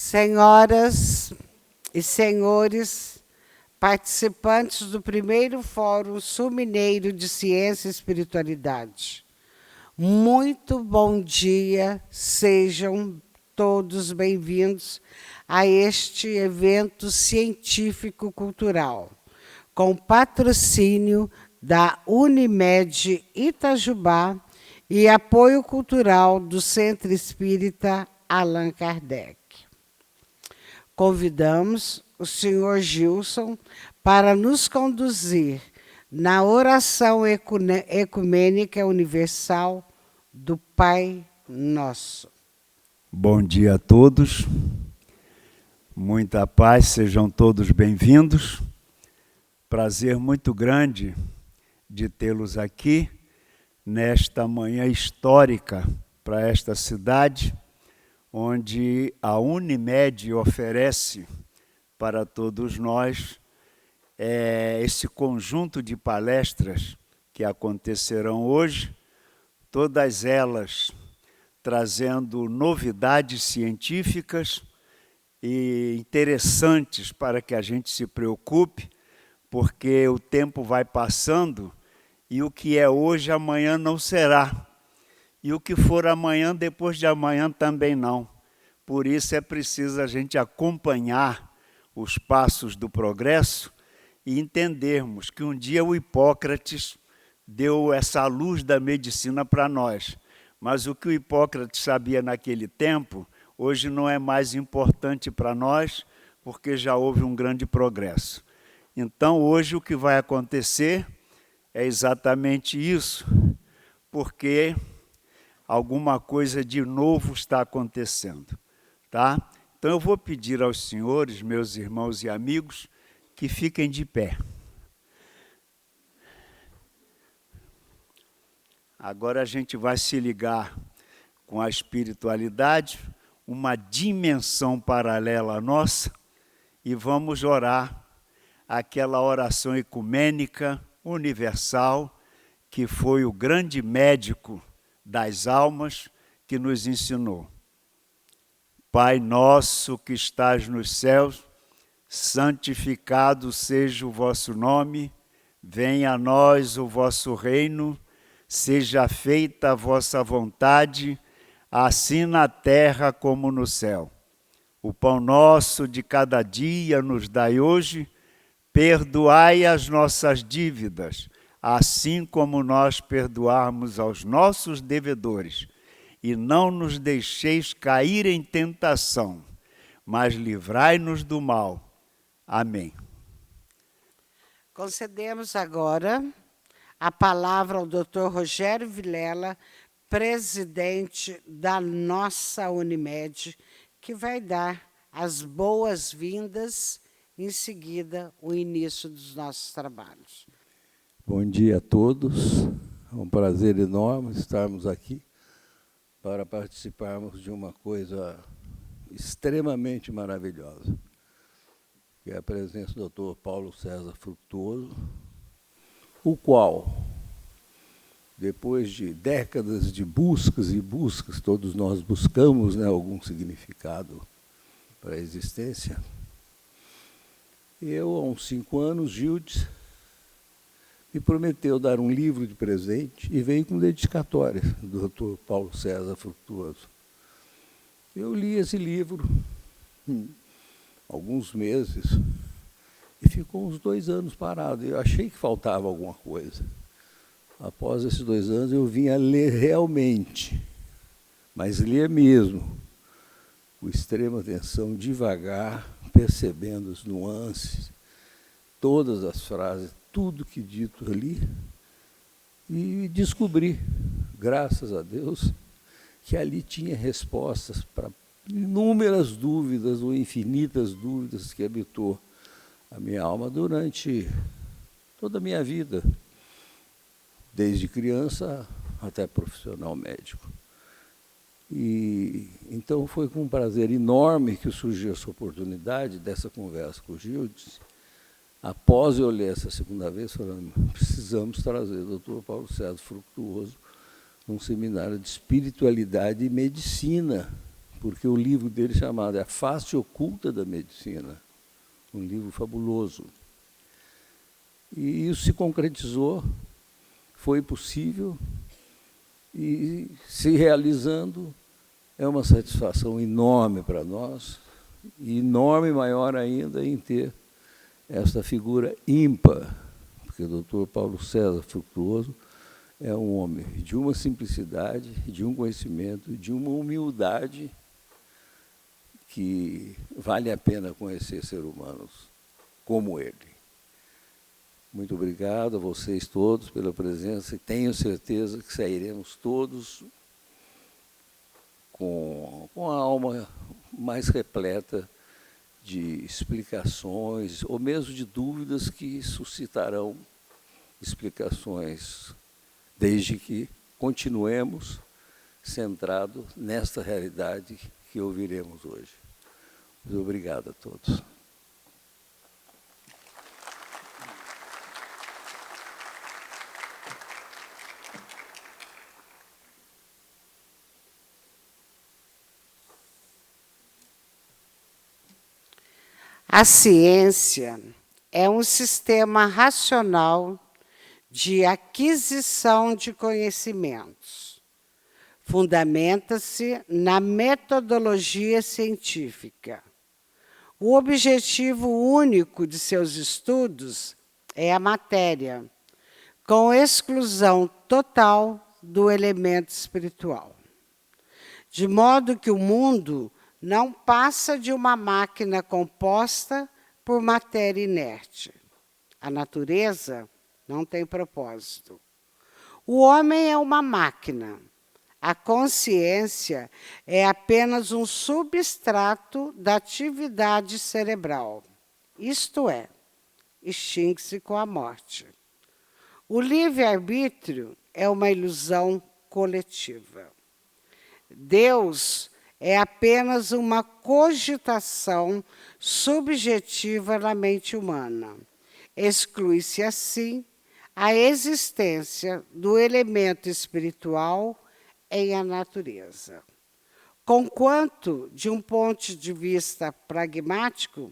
Senhoras e senhores, participantes do primeiro Fórum Sul-Mineiro de Ciência e Espiritualidade, muito bom dia, sejam todos bem-vindos a este evento científico-cultural, com patrocínio da Unimed Itajubá e apoio cultural do Centro Espírita Allan Kardec. Convidamos o senhor Gilson para nos conduzir na oração ecumênica universal do Pai Nosso. Bom dia a todos, muita paz, sejam todos bem-vindos. Prazer muito grande de tê-los aqui nesta manhã histórica para esta cidade, onde a Unimed oferece para todos nós esse conjunto de palestras que acontecerão hoje, todas elas trazendo novidades científicas e interessantes para que a gente se preocupe, porque o tempo vai passando e o que é hoje, amanhã não será. E o que for amanhã, depois de amanhã também não. Por isso é preciso a gente acompanhar os passos do progresso e entendermos que um dia o Hipócrates deu essa luz da medicina para nós. Mas o que o Hipócrates sabia naquele tempo, hoje não é mais importante para nós, porque já houve um grande progresso. Então, hoje o que vai acontecer é exatamente isso, porque alguma coisa de novo está acontecendo, tá? Então eu vou pedir aos senhores, meus irmãos e amigos, que fiquem de pé. Agora a gente vai se ligar com a espiritualidade, uma dimensão paralela à nossa, e vamos orar aquela oração ecumênica, universal, que foi o grande médico das almas que nos ensinou. Pai nosso que estás nos céus, santificado seja o vosso nome, venha a nós o vosso reino, seja feita a vossa vontade, assim na terra como no céu. O pão nosso de cada dia nos dai hoje, perdoai as nossas dívidas, assim como nós perdoarmos aos nossos devedores. E não nos deixeis cair em tentação, mas livrai-nos do mal. Amém. Concedemos agora a palavra ao Dr. Rogério Vilela, presidente da nossa Unimed, que vai dar as boas-vindas, em seguida o início dos nossos trabalhos. Bom dia a todos, é um prazer enorme estarmos aqui para participarmos de uma coisa extremamente maravilhosa, que é a presença do Dr. Paulo César Fructuoso, o qual, depois de décadas de buscas e buscas, todos nós buscamos, né, algum significado para a existência. Eu, há uns 5 anos, Gildes, me prometeu dar um livro de presente e veio com dedicatória do Dr. Paulo César Fructuoso. Eu li esse livro alguns meses e ficou uns 2 anos parado. Eu achei que faltava alguma coisa. Após esses 2 anos, eu vim a ler realmente, mas ler mesmo, com extrema atenção, devagar, percebendo as nuances, todas as frases, tudo que dito ali, e descobri, graças a Deus, que ali tinha respostas para inúmeras dúvidas ou infinitas dúvidas que habitou a minha alma durante toda a minha vida, desde criança até profissional médico. E então foi com um prazer enorme que surgiu essa oportunidade dessa conversa com o Gildes. Após eu ler essa segunda vez, falando, precisamos trazer o Dr. Paulo César Fructuoso num seminário de espiritualidade e medicina, porque o livro dele chamado A Face Oculta da Medicina, um livro fabuloso. E isso se concretizou, foi possível, e se realizando é uma satisfação enorme para nós, e enorme, maior ainda, em ter esta figura ímpar, porque o Dr. Paulo César Frutuoso é um homem de uma simplicidade, de um conhecimento, de uma humildade que vale a pena conhecer seres humanos como ele. Muito obrigado a vocês todos pela presença e tenho certeza que sairemos todos com a alma mais repleta de explicações, ou mesmo de dúvidas que suscitarão explicações, desde que continuemos centrados nesta realidade que ouviremos hoje. Muito obrigado a todos. A ciência é um sistema racional de aquisição de conhecimentos. Fundamenta-se na metodologia científica. O objetivo único de seus estudos é a matéria, com exclusão total do elemento espiritual. De modo que o mundo não passa de uma máquina composta por matéria inerte. A natureza não tem propósito. O homem é uma máquina. A consciência é apenas um substrato da atividade cerebral. Isto é, extingue-se com a morte. O livre-arbítrio é uma ilusão coletiva. Deus é apenas uma cogitação subjetiva na mente humana. Exclui-se, assim, a existência do elemento espiritual em a natureza. Conquanto, de um ponto de vista pragmático,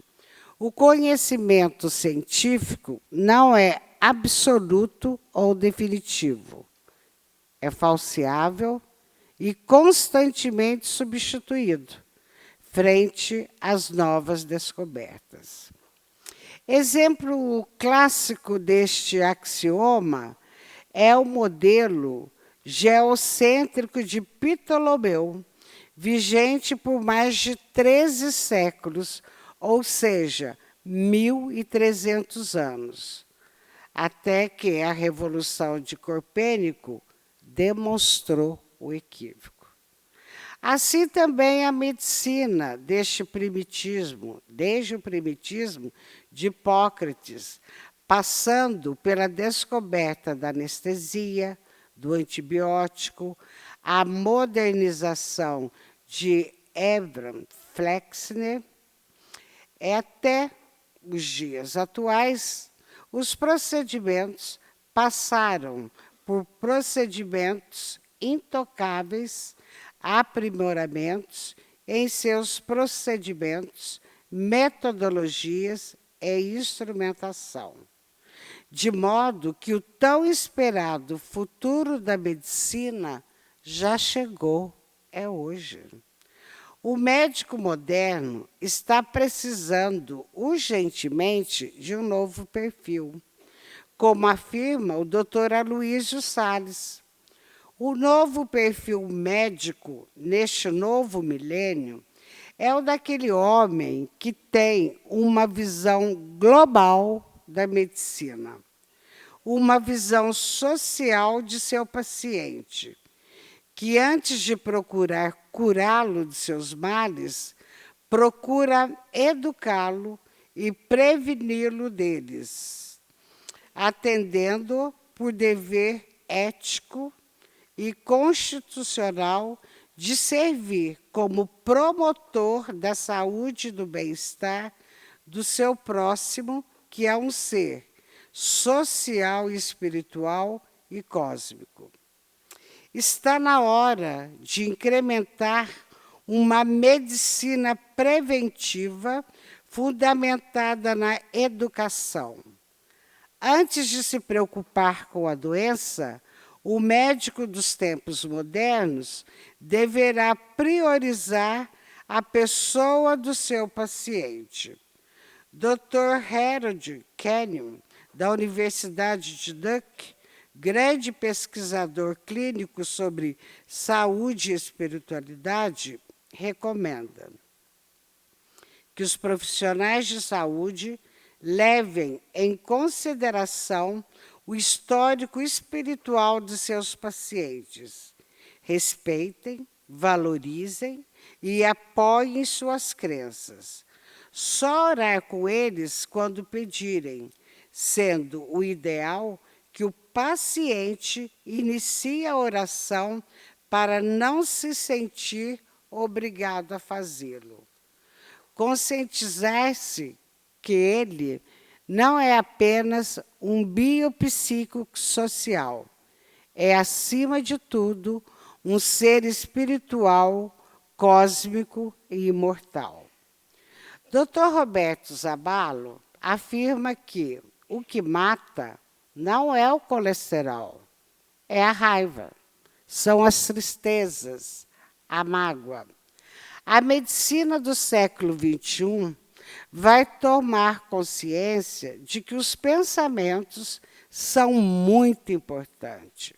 o conhecimento científico não é absoluto ou definitivo. É falseável e constantemente substituído frente às novas descobertas. Exemplo clássico deste axioma é o modelo geocêntrico de Ptolomeu, vigente por mais de 13 séculos, ou seja, 1.300 anos, até que a Revolução de Copérnico demonstrou o equívoco. Assim também a medicina desde o primitismo de Hipócrates, passando pela descoberta da anestesia, do antibiótico, a modernização de Abraham Flexner, até os dias atuais, os procedimentos passaram por procedimentos intocáveis, aprimoramentos em seus procedimentos, metodologias e instrumentação. De modo que o tão esperado futuro da medicina já chegou, é hoje. O médico moderno está precisando urgentemente de um novo perfil, como afirma o Dr. Aloysio Salles. O novo perfil médico neste novo milênio é o daquele homem que tem uma visão global da medicina, uma visão social de seu paciente, que antes de procurar curá-lo de seus males, procura educá-lo e preveni-lo deles, atendendo por dever ético e constitucional de servir como promotor da saúde e do bem-estar do seu próximo, que é um ser social, espiritual e cósmico. Está na hora de incrementar uma medicina preventiva fundamentada na educação. Antes de se preocupar com a doença, o médico dos tempos modernos deverá priorizar a pessoa do seu paciente. Dr. Harold Kenyon, da Universidade de Duke, grande pesquisador clínico sobre saúde e espiritualidade, recomenda que os profissionais de saúde levem em consideração o histórico espiritual de seus pacientes, respeitem, valorizem e apoiem suas crenças. Só orar com eles quando pedirem, sendo o ideal que o paciente inicie a oração para não se sentir obrigado a fazê-lo. Conscientizar-se que ele não é apenas um biopsíquico-social, é, acima de tudo, um ser espiritual, cósmico e imortal. Dr. Roberto Zabalo afirma que o que mata não é o colesterol, é a raiva, são as tristezas, a mágoa. A medicina do século XXI vai tomar consciência de que os pensamentos são muito importantes.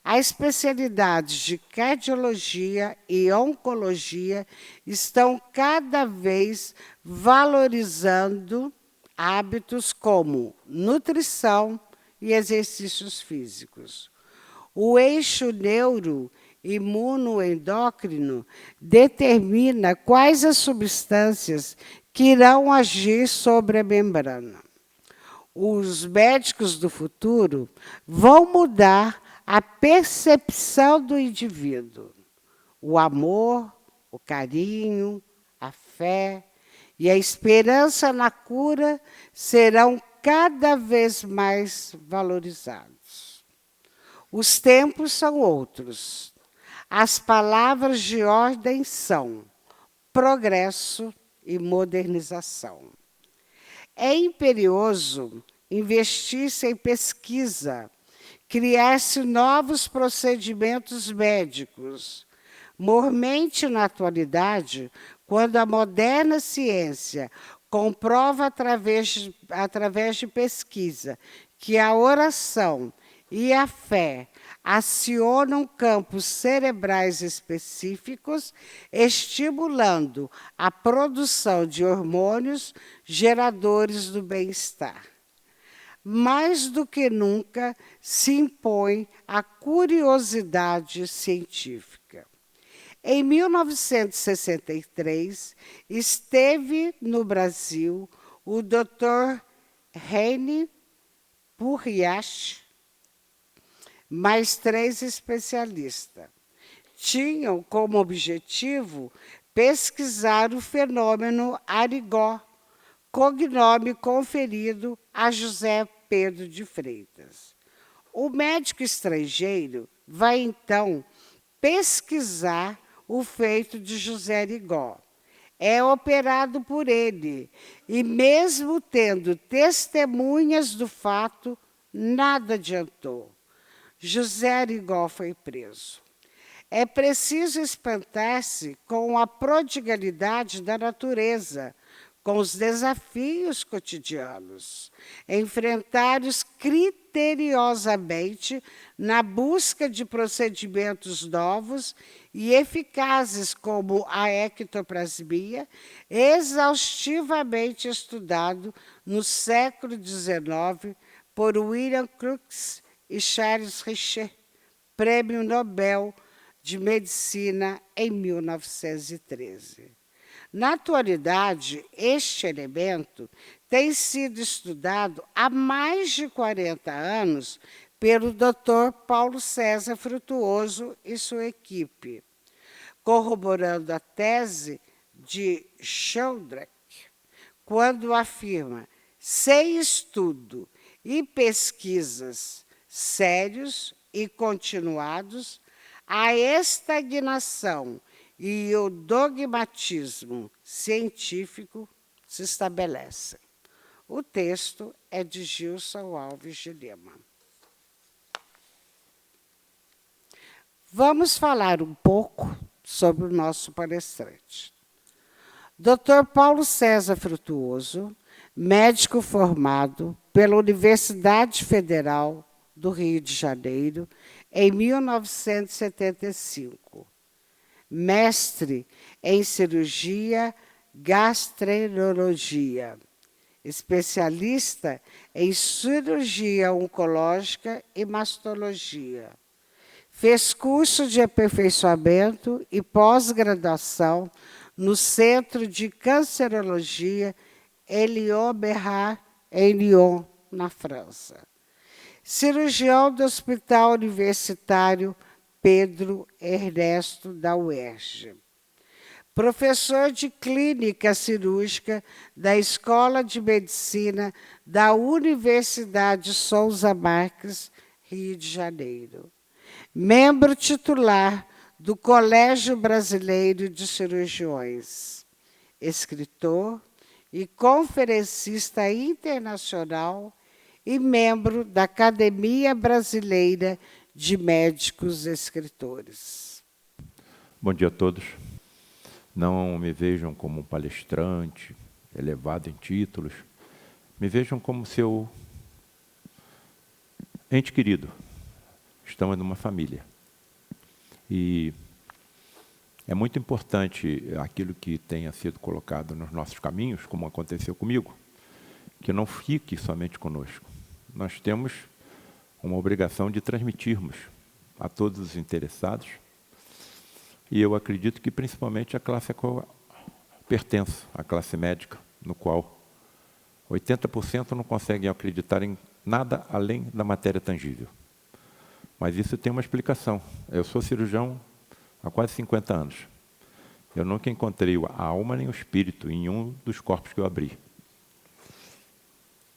As especialidades de cardiologia e oncologia estão cada vez valorizando hábitos como nutrição e exercícios físicos. O eixo neuroimunoendócrino determina quais as substâncias que irão agir sobre a membrana. Os médicos do futuro vão mudar a percepção do indivíduo. O amor, o carinho, a fé e a esperança na cura serão cada vez mais valorizados. Os tempos são outros. As palavras de ordem são progresso e modernização. É imperioso investir-se em pesquisa, criar-se novos procedimentos médicos. Mormente na atualidade, quando a moderna ciência comprova através de pesquisa que a oração e a fé acionam campos cerebrais específicos, estimulando a produção de hormônios geradores do bem-estar. Mais do que nunca se impõe a curiosidade científica. Em 1963, esteve no Brasil o Dr. René Purriache, mais 3 especialistas. Tinham como objetivo pesquisar o fenômeno Arigó, cognome conferido a José Pedro de Freitas. O médico estrangeiro vai, então, pesquisar o feito de José Arigó. É operado por ele, e mesmo tendo testemunhas do fato, nada adiantou. José Arigó foi preso. É preciso espantar-se com a prodigalidade da natureza, com os desafios cotidianos, enfrentar-os criteriosamente na busca de procedimentos novos e eficazes como a ectoplasmia, exaustivamente estudado no século XIX por William Crookes e Charles Richet, Prêmio Nobel de Medicina em 1913. Na atualidade, este elemento tem sido estudado há mais de 40 anos pelo Dr. Paulo César Frutuoso e sua equipe, corroborando a tese de Sheldrake, quando afirma: sem estudo e pesquisas sérios e continuados, a estagnação e o dogmatismo científico se estabelecem. O texto é de Gilson Alves de Lima. Vamos falar um pouco sobre o nosso palestrante. Dr. Paulo César Frutuoso, médico formado pela Universidade Federal do Rio de Janeiro em 1975. Mestre em cirurgia gastroenterologia, especialista em cirurgia oncológica e mastologia. Fez curso de aperfeiçoamento e pós-graduação no Centro de Cancerologia Héliot-Bérard, em Lyon, na França. Cirurgião do Hospital Universitário Pedro Ernesto da UERJ. Professor de Clínica Cirúrgica da Escola de Medicina da Universidade Souza Marques, Rio de Janeiro. Membro titular do Colégio Brasileiro de Cirurgiões. Escritor e conferencista internacional e membro da Academia Brasileira de Médicos Escritores. Bom dia a todos. Não me vejam como um palestrante, elevado em títulos. Me vejam como seu ente querido. Estamos numa família. E é muito importante aquilo que tenha sido colocado nos nossos caminhos, como aconteceu comigo, que não fique somente conosco. Nós temos uma obrigação de transmitirmos a todos os interessados, e eu acredito que principalmente a classe a qual pertenço, a classe médica, no qual 80% não conseguem acreditar em nada além da matéria tangível. Mas isso tem uma explicação. Eu sou cirurgião há quase 50 anos. Eu nunca encontrei a alma nem o espírito em um dos corpos que eu abri.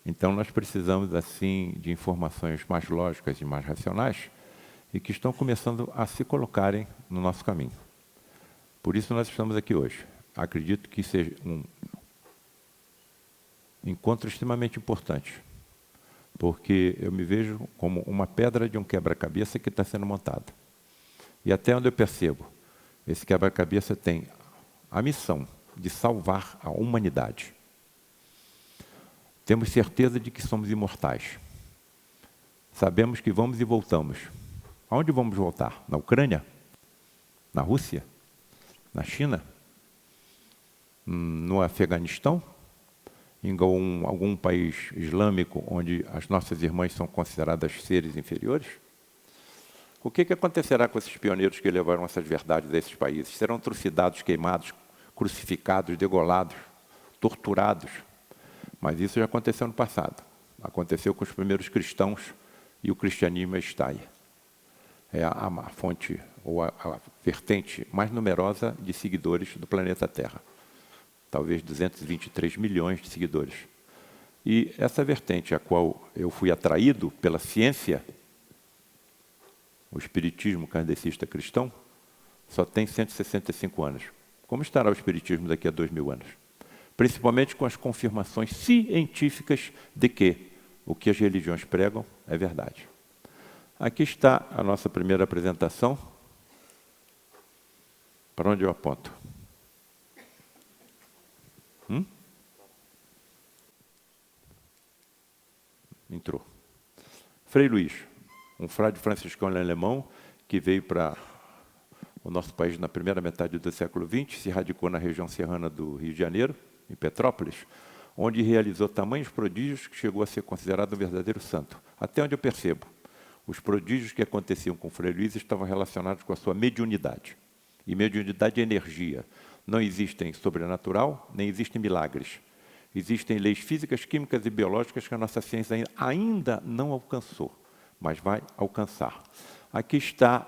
Então, nós precisamos, assim, de informações mais lógicas e mais racionais e que estão começando a se colocarem no nosso caminho. Por isso, nós estamos aqui hoje. Acredito que seja um encontro extremamente importante, porque eu me vejo como uma pedra de um quebra-cabeça que está sendo montado. E até onde eu percebo, esse quebra-cabeça tem a missão de salvar a humanidade. Temos certeza de que somos imortais. Sabemos que vamos e voltamos. Aonde vamos voltar? Na Ucrânia? Na Rússia? Na China? No Afeganistão? Em algum país islâmico onde as nossas irmãs são consideradas seres inferiores? O que acontecerá com esses pioneiros que levaram essas verdades a esses países? Serão trucidados, queimados, crucificados, degolados, torturados. Mas isso já aconteceu no passado. Aconteceu com os primeiros cristãos e o cristianismo é estaia. É a fonte, ou a vertente mais numerosa de seguidores do planeta Terra. Talvez 223 milhões de seguidores. E essa vertente a qual eu fui atraído pela ciência, o espiritismo kardecista cristão, só tem 165 anos. Como estará o espiritismo daqui a 2000 anos? Principalmente com as confirmações científicas de que o que as religiões pregam é verdade. Aqui está a nossa primeira apresentação. Para onde eu aponto? Entrou. Frei Luís, um frade franciscano alemão que veio para o nosso país na primeira metade do século XX, se radicou na região serrana do Rio de Janeiro, em Petrópolis, onde realizou tamanhos prodígios que chegou a ser considerado um verdadeiro santo. Até onde eu percebo, os prodígios que aconteciam com Frei Luís estavam relacionados com a sua mediunidade. E mediunidade é energia. Não existem sobrenatural, nem existem milagres. Existem leis físicas, químicas e biológicas que a nossa ciência ainda não alcançou, mas vai alcançar. Aqui está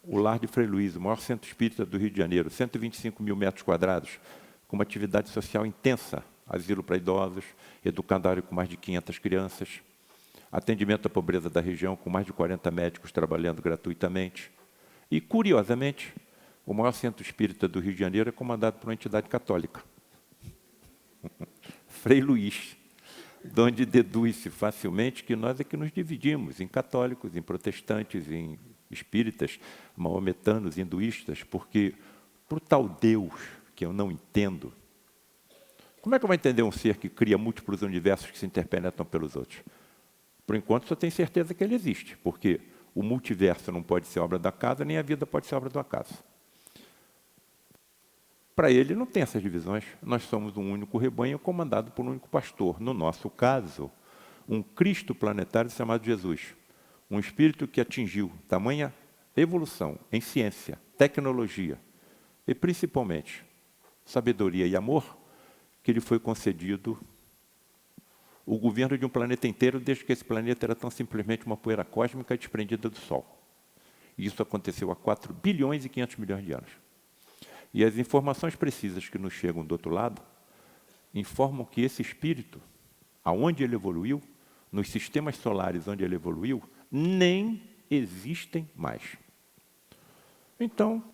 o Lar de Frei Luís, o maior centro espírita do Rio de Janeiro, 125 mil metros quadrados, com uma atividade social intensa, asilo para idosos, educandário com mais de 500 crianças, atendimento à pobreza da região, com mais de 40 médicos trabalhando gratuitamente. E, curiosamente, o maior centro espírita do Rio de Janeiro é comandado por uma entidade católica. Frei Luís, de onde deduz-se facilmente que nós é que nos dividimos em católicos, em protestantes, em espíritas, maometanos, hinduístas, porque para o tal Deus, que eu não entendo, como é que eu vou entender um ser que cria múltiplos universos que se interpenetram pelos outros? Por enquanto, só tenho certeza que ele existe, porque o multiverso não pode ser obra do acaso, nem a vida pode ser obra do acaso. Para ele, não tem essas divisões. Nós somos um único rebanho comandado por um único pastor. No nosso caso, um Cristo planetário chamado Jesus. Um espírito que atingiu tamanha evolução em ciência, tecnologia e, principalmente, sabedoria e amor, que lhe foi concedido o governo de um planeta inteiro, desde que esse planeta era tão simplesmente uma poeira cósmica desprendida do Sol. E isso aconteceu há 4 bilhões e 500 milhões de anos. E as informações precisas que nos chegam do outro lado informam que esse espírito, aonde ele evoluiu, nos sistemas solares onde ele evoluiu, nem existem mais. Então,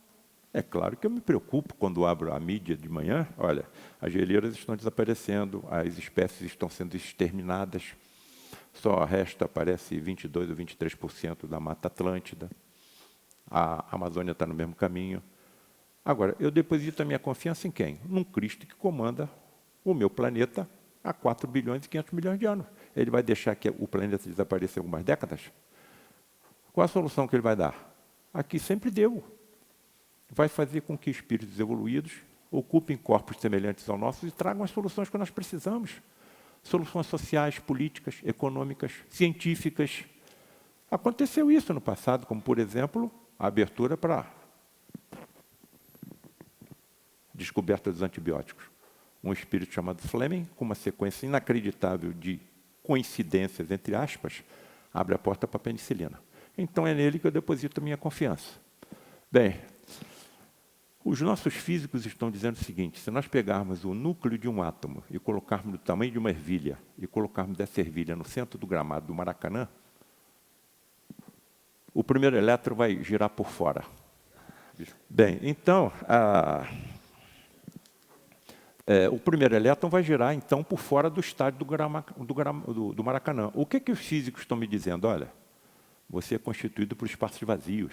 é claro que eu me preocupo quando abro a mídia de manhã. Olha, as geleiras estão desaparecendo, as espécies estão sendo exterminadas, só resta, parece, 22% ou 23% da Mata Atlântida. A Amazônia está no mesmo caminho. Agora, eu deposito a minha confiança em quem? Num Cristo que comanda o meu planeta há 4 bilhões e 500 milhões de anos. Ele vai deixar que o planeta desapareça em algumas décadas? Qual a solução que ele vai dar? Aqui sempre deu. Vai fazer com que espíritos evoluídos ocupem corpos semelhantes ao nosso e tragam as soluções que nós precisamos. Soluções sociais, políticas, econômicas, científicas. Aconteceu isso no passado, como, por exemplo, a abertura para descoberta dos antibióticos. Um espírito chamado Fleming, com uma sequência inacreditável de coincidências, entre aspas, abre a porta para a penicilina. Então é nele que eu deposito a minha confiança. Bem, os nossos físicos estão dizendo o seguinte: se nós pegarmos o núcleo de um átomo e colocarmos do tamanho de uma ervilha, e colocarmos essa ervilha no centro do gramado do Maracanã, o primeiro elétron vai girar por fora. Bem, então, o primeiro elétron vai girar, então, por fora do estádio do Maracanã. O que os físicos estão me dizendo? Olha, você é constituído por espaços vazios.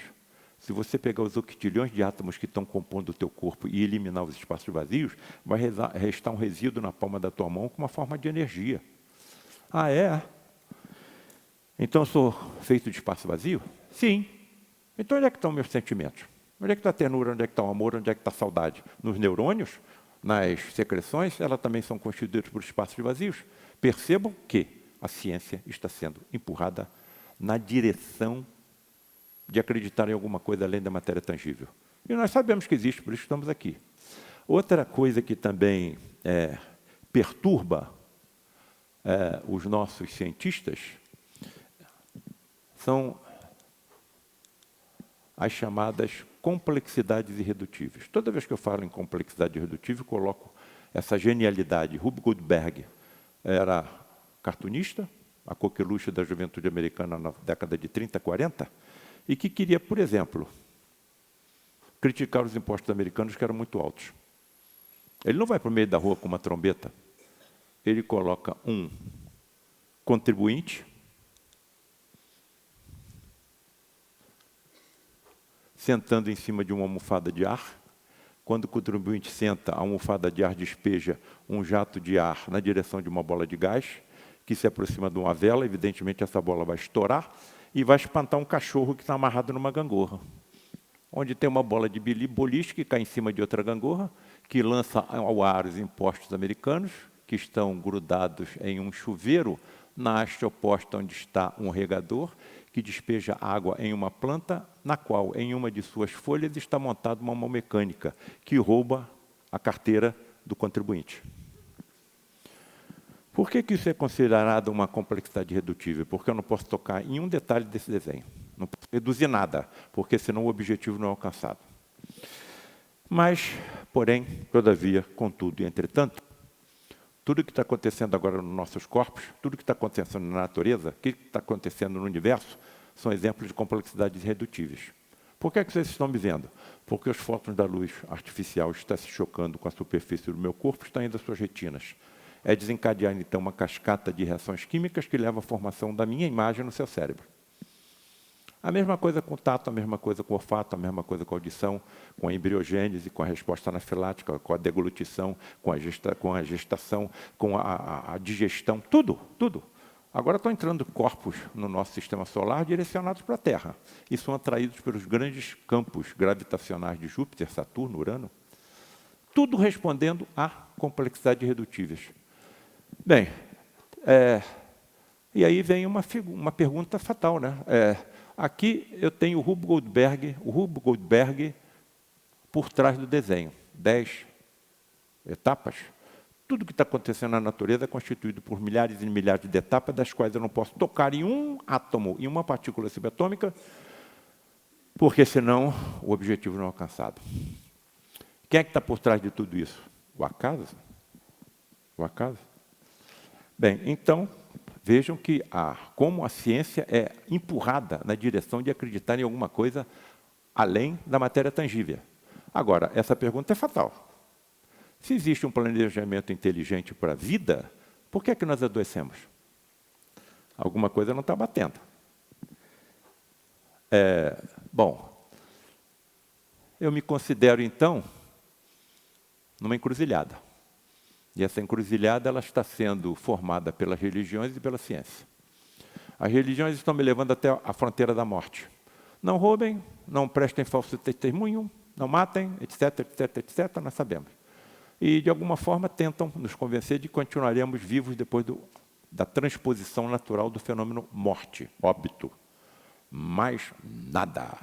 Se você pegar os octilhões de átomos que estão compondo o teu corpo e eliminar os espaços vazios, vai restar um resíduo na palma da tua mão com uma forma de energia. Ah, é? Então eu sou feito de espaço vazio? Sim. Então onde é que estão meus sentimentos? Onde é que está a ternura? Onde é que está o amor? Onde é que está a saudade? Nos neurônios? Nas secreções? Elas também são constituídas por espaços vazios. Percebam que a ciência está sendo empurrada na direção de acreditar em alguma coisa além da matéria tangível. E nós sabemos que existe, por isso estamos aqui. Outra coisa que também perturba os nossos cientistas são as chamadas complexidades irredutíveis. Toda vez que eu falo em complexidade irredutível, coloco essa genialidade. Rube Goldberg era cartunista, a coqueluche da juventude americana na década de 30, 40, e que queria, por exemplo, criticar os impostos americanos que eram muito altos. Ele não vai para o meio da rua com uma trombeta. Ele coloca um contribuinte sentando em cima de uma almofada de ar. Quando o contribuinte senta, a almofada de ar despeja um jato de ar na direção de uma bola de gás, que se aproxima de uma vela. Evidentemente, essa bola vai estourar e vai espantar um cachorro que está amarrado numa gangorra, onde tem uma bola de boliche que cai em cima de outra gangorra, que lança ao ar os impostos americanos, que estão grudados em um chuveiro, na haste oposta onde está um regador, que despeja água em uma planta, na qual, em uma de suas folhas, está montada uma mão mecânica, que rouba a carteira do contribuinte. Por que isso é considerado uma complexidade irredutível? Porque eu não posso tocar em um detalhe desse desenho. Não posso reduzir nada, porque senão o objetivo não é alcançado. Mas, porém, todavia, contudo e entretanto, tudo que está acontecendo agora nos nossos corpos, tudo que está acontecendo na natureza, o que está acontecendo no universo, são exemplos de complexidades irredutíveis. Por que vocês estão me vendo? porque os fótons da luz artificial estão se chocando com a superfície do meu corpo, está indo às suas retinas. É desencadear, então, uma cascata de reações químicas que leva à formação da minha imagem no seu cérebro. A mesma coisa com o tato, a mesma coisa com o olfato, a mesma coisa com a audição, com a embriogênese, com a resposta anafilática, com a deglutição, com a gestação, com a digestão, tudo, tudo. Agora estão entrando corpos no nosso sistema solar direcionados para a Terra e são atraídos pelos grandes campos gravitacionais de Júpiter, Saturno, Urano, tudo respondendo à complexidade de redutíveis. Bem, e aí vem uma pergunta fatal, né? Aqui eu tenho o Rube Goldberg por trás do desenho. 10 etapas. Tudo que está acontecendo na natureza é constituído por milhares e milhares de etapas, das quais eu não posso tocar em um átomo, em uma partícula subatômica, porque senão o objetivo não é alcançado. Quem é que está por trás de tudo isso? O acaso? O acaso? Bem, então, vejam que como a ciência é empurrada na direção de acreditar em alguma coisa além da matéria tangível. Agora, essa pergunta é fatal. Se existe um planejamento inteligente para a vida, por que é que nós adoecemos? Alguma coisa não está batendo. Bom, eu me considero, então, numa encruzilhada. E essa encruzilhada ela está sendo formada pelas religiões e pela ciência. As religiões estão me levando até a fronteira da morte. Não roubem, não prestem falso testemunho, não matem, etc, etc, etc, nós sabemos. E, de alguma forma, tentam nos convencer de que continuaremos vivos depois da transposição natural do fenômeno morte, óbito. Mais nada.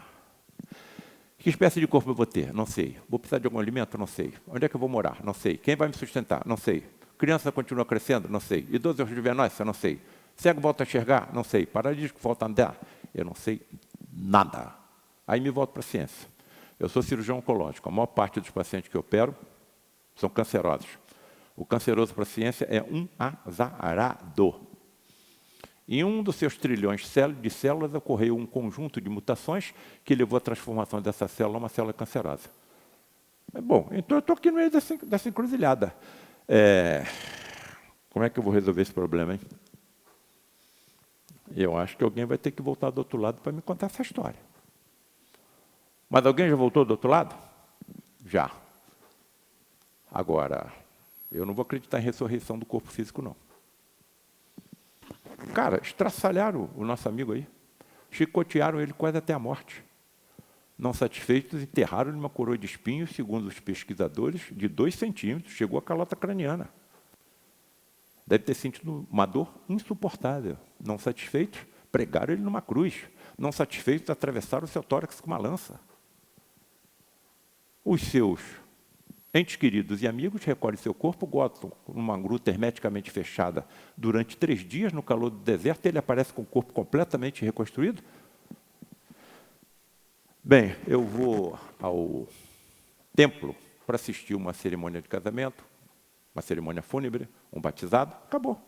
Que espécie de corpo eu vou ter? Não sei. Vou precisar de algum alimento? Não sei. Onde é que eu vou morar? Não sei. Quem vai me sustentar? Não sei. Criança continua crescendo? Não sei. Idoso é juvenócio? Não sei. Cego volta a enxergar? Não sei. Paralítico volta a andar? Eu não sei nada. Aí me volto para a ciência. Eu sou cirurgião oncológico. A maior parte dos pacientes que eu opero são cancerosos. O canceroso para a ciência é um azarado. Em um dos seus trilhões de células ocorreu um conjunto de mutações que levou à transformação dessa célula numa célula cancerosa. Bom, então eu estou aqui no meio dessa encruzilhada. Como é que eu vou resolver esse problema, hein? Eu acho que alguém vai ter que voltar do outro lado para me contar essa história. Mas alguém já voltou do outro lado? Já. Agora, eu não vou acreditar em ressurreição do corpo físico, não. Cara, estraçalharam o nosso amigo aí. Chicotearam ele quase até a morte. Não satisfeitos, enterraram-lhe uma coroa de espinhos, segundo os pesquisadores, de 2 centímetros, chegou à calota craniana. Deve ter sentido uma dor insuportável. Não satisfeitos, pregaram ele numa cruz. Não satisfeitos, atravessaram o seu tórax com uma lança. Os seus entes queridos e amigos recolhem seu corpo, botam numa gruta hermeticamente fechada durante 3 dias no calor do deserto, e ele aparece com o corpo completamente reconstruído. Bem, eu vou ao templo para assistir uma cerimônia de casamento, uma cerimônia fúnebre, um batizado, acabou.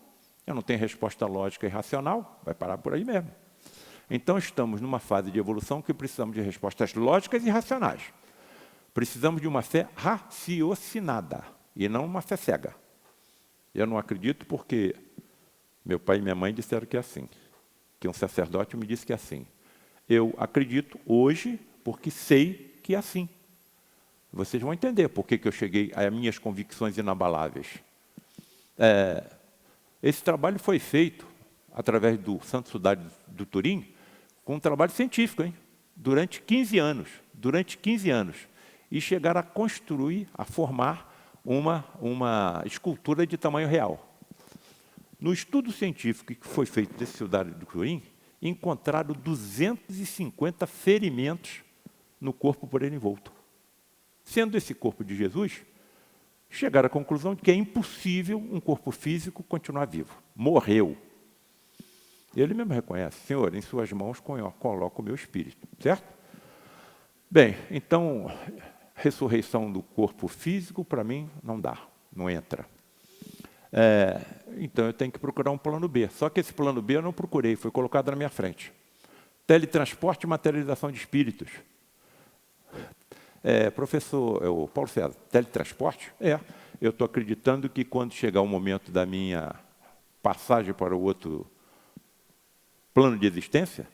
Eu não tenho resposta lógica e racional, vai parar por aí mesmo. Então, estamos numa fase de evolução que precisamos de respostas lógicas e racionais. Precisamos de uma fé raciocinada, e não uma fé cega. Eu não acredito porque meu pai e minha mãe disseram que é assim, que um sacerdote me disse que é assim. Eu acredito hoje porque sei que é assim. Vocês vão entender por que eu cheguei a minhas convicções inabaláveis. Esse trabalho foi feito através do Santo Sudário do Turim, com um trabalho científico, hein? Durante 15 anos. Durante 15 anos. E chegaram a construir, a formar uma escultura de tamanho real. No estudo científico que foi feito desse Sudário do Turim, encontraram 250 ferimentos no corpo por ele envolto. Sendo esse corpo de Jesus, chegaram à conclusão de que é impossível um corpo físico continuar vivo. Morreu. Ele mesmo reconhece: Senhor, em suas mãos coloco o meu espírito. Certo? Bem, então, ressurreição do corpo físico, para mim, não dá, não entra. Então, eu tenho que procurar um plano B. Só que esse plano B eu não procurei, foi colocado na minha frente. Teletransporte e materialização de espíritos. Professor Paulo César, teletransporte? Eu estou acreditando que quando chegar o momento da minha passagem para o outro plano de existência,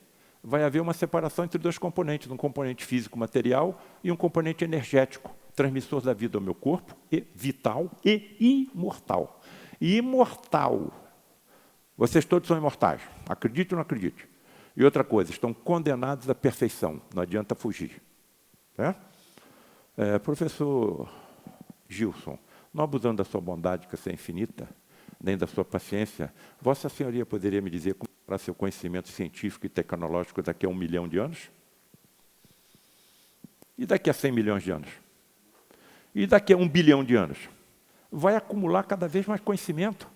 vai haver uma separação entre dois componentes, um componente físico-material e um componente energético, transmissor da vida ao meu corpo, e vital e imortal. E imortal. Vocês todos são imortais, acredite ou não acredite. E outra coisa, estão condenados à perfeição, não adianta fugir. Professor Gilson, não abusando da sua bondade, que é infinita, nem da sua paciência, Vossa Senhoria poderia me dizer como será seu conhecimento científico e tecnológico daqui a 1 milhão de anos? E daqui a 100 milhões de anos? E daqui a 1 bilhão de anos? Vai acumular cada vez mais conhecimento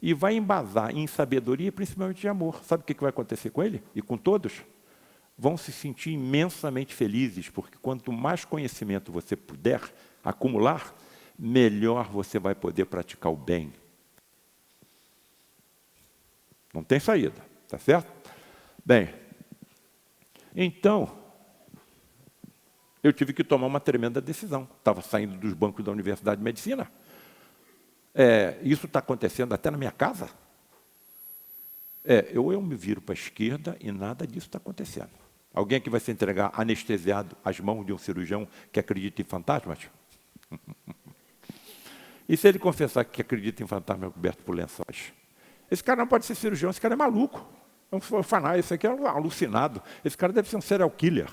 e vai embasar em sabedoria e principalmente de amor. Sabe o que vai acontecer com ele e com todos? Vão se sentir imensamente felizes, porque quanto mais conhecimento você puder acumular, melhor você vai poder praticar o bem. Não tem saída, tá certo? Bem, então, eu tive que tomar uma tremenda decisão. Estava saindo dos bancos da Universidade de Medicina. Isso está acontecendo até na minha casa. Eu me viro para a esquerda e nada disso está acontecendo. Alguém aqui vai se entregar anestesiado às mãos de um cirurgião que acredita em fantasmas? E se ele confessar que acredita em fantasmas coberto por lençóis? Esse cara não pode ser cirurgião, esse cara é maluco. É um fanático, esse aqui é um alucinado. Esse cara deve ser um serial killer.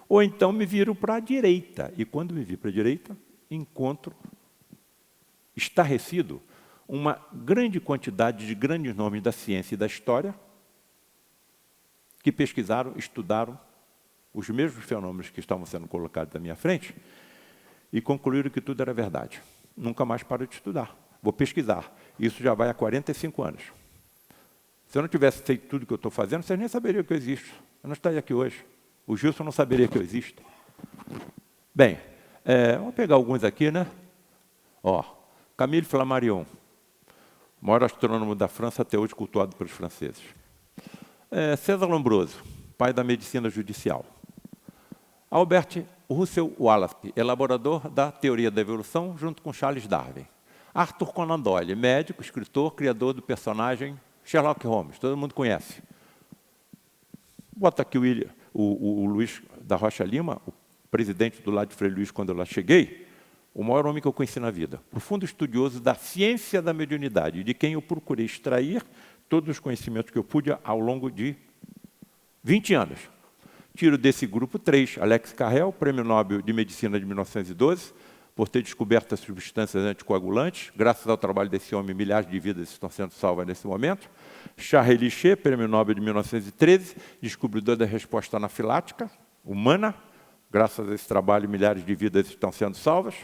Ou então me viro para a direita. E quando me viro para a direita, encontro, estarrecido, uma grande quantidade de grandes nomes da ciência e da história que pesquisaram, estudaram os mesmos fenômenos que estavam sendo colocados à minha frente e concluíram que tudo era verdade. Nunca mais paro de estudar. Vou pesquisar. Isso já vai há 45 anos. Se eu não tivesse feito tudo o que eu estou fazendo, vocês nem saberiam que eu existo. Eu não estaria aqui hoje. O Gilson não saberia que eu existo. Bem, vamos pegar alguns aqui, né? Camille Flammarion, maior astrônomo da França, até hoje cultuado pelos franceses. César Lombroso, pai da medicina judicial. Albert Russel Wallace, elaborador da teoria da evolução, junto com Charles Darwin. Arthur Conan Doyle, médico, escritor, criador do personagem Sherlock Holmes, todo mundo conhece. Bota aqui o Luiz da Rocha Lima, o presidente do lado de Frei Luiz, quando eu lá cheguei, o maior homem que eu conheci na vida. Profundo estudioso da ciência da mediunidade, de quem eu procurei extrair todos os conhecimentos que eu pude ao longo de 20 anos. Tiro desse grupo 3, Alex Carrel, Prêmio Nobel de Medicina de 1912, por ter descoberto as substâncias anticoagulantes. Graças ao trabalho desse homem, milhares de vidas estão sendo salvas nesse momento. Charles Lichet, Prêmio Nobel de 1913, descobridor da resposta anafilática humana. Graças a esse trabalho, milhares de vidas estão sendo salvas.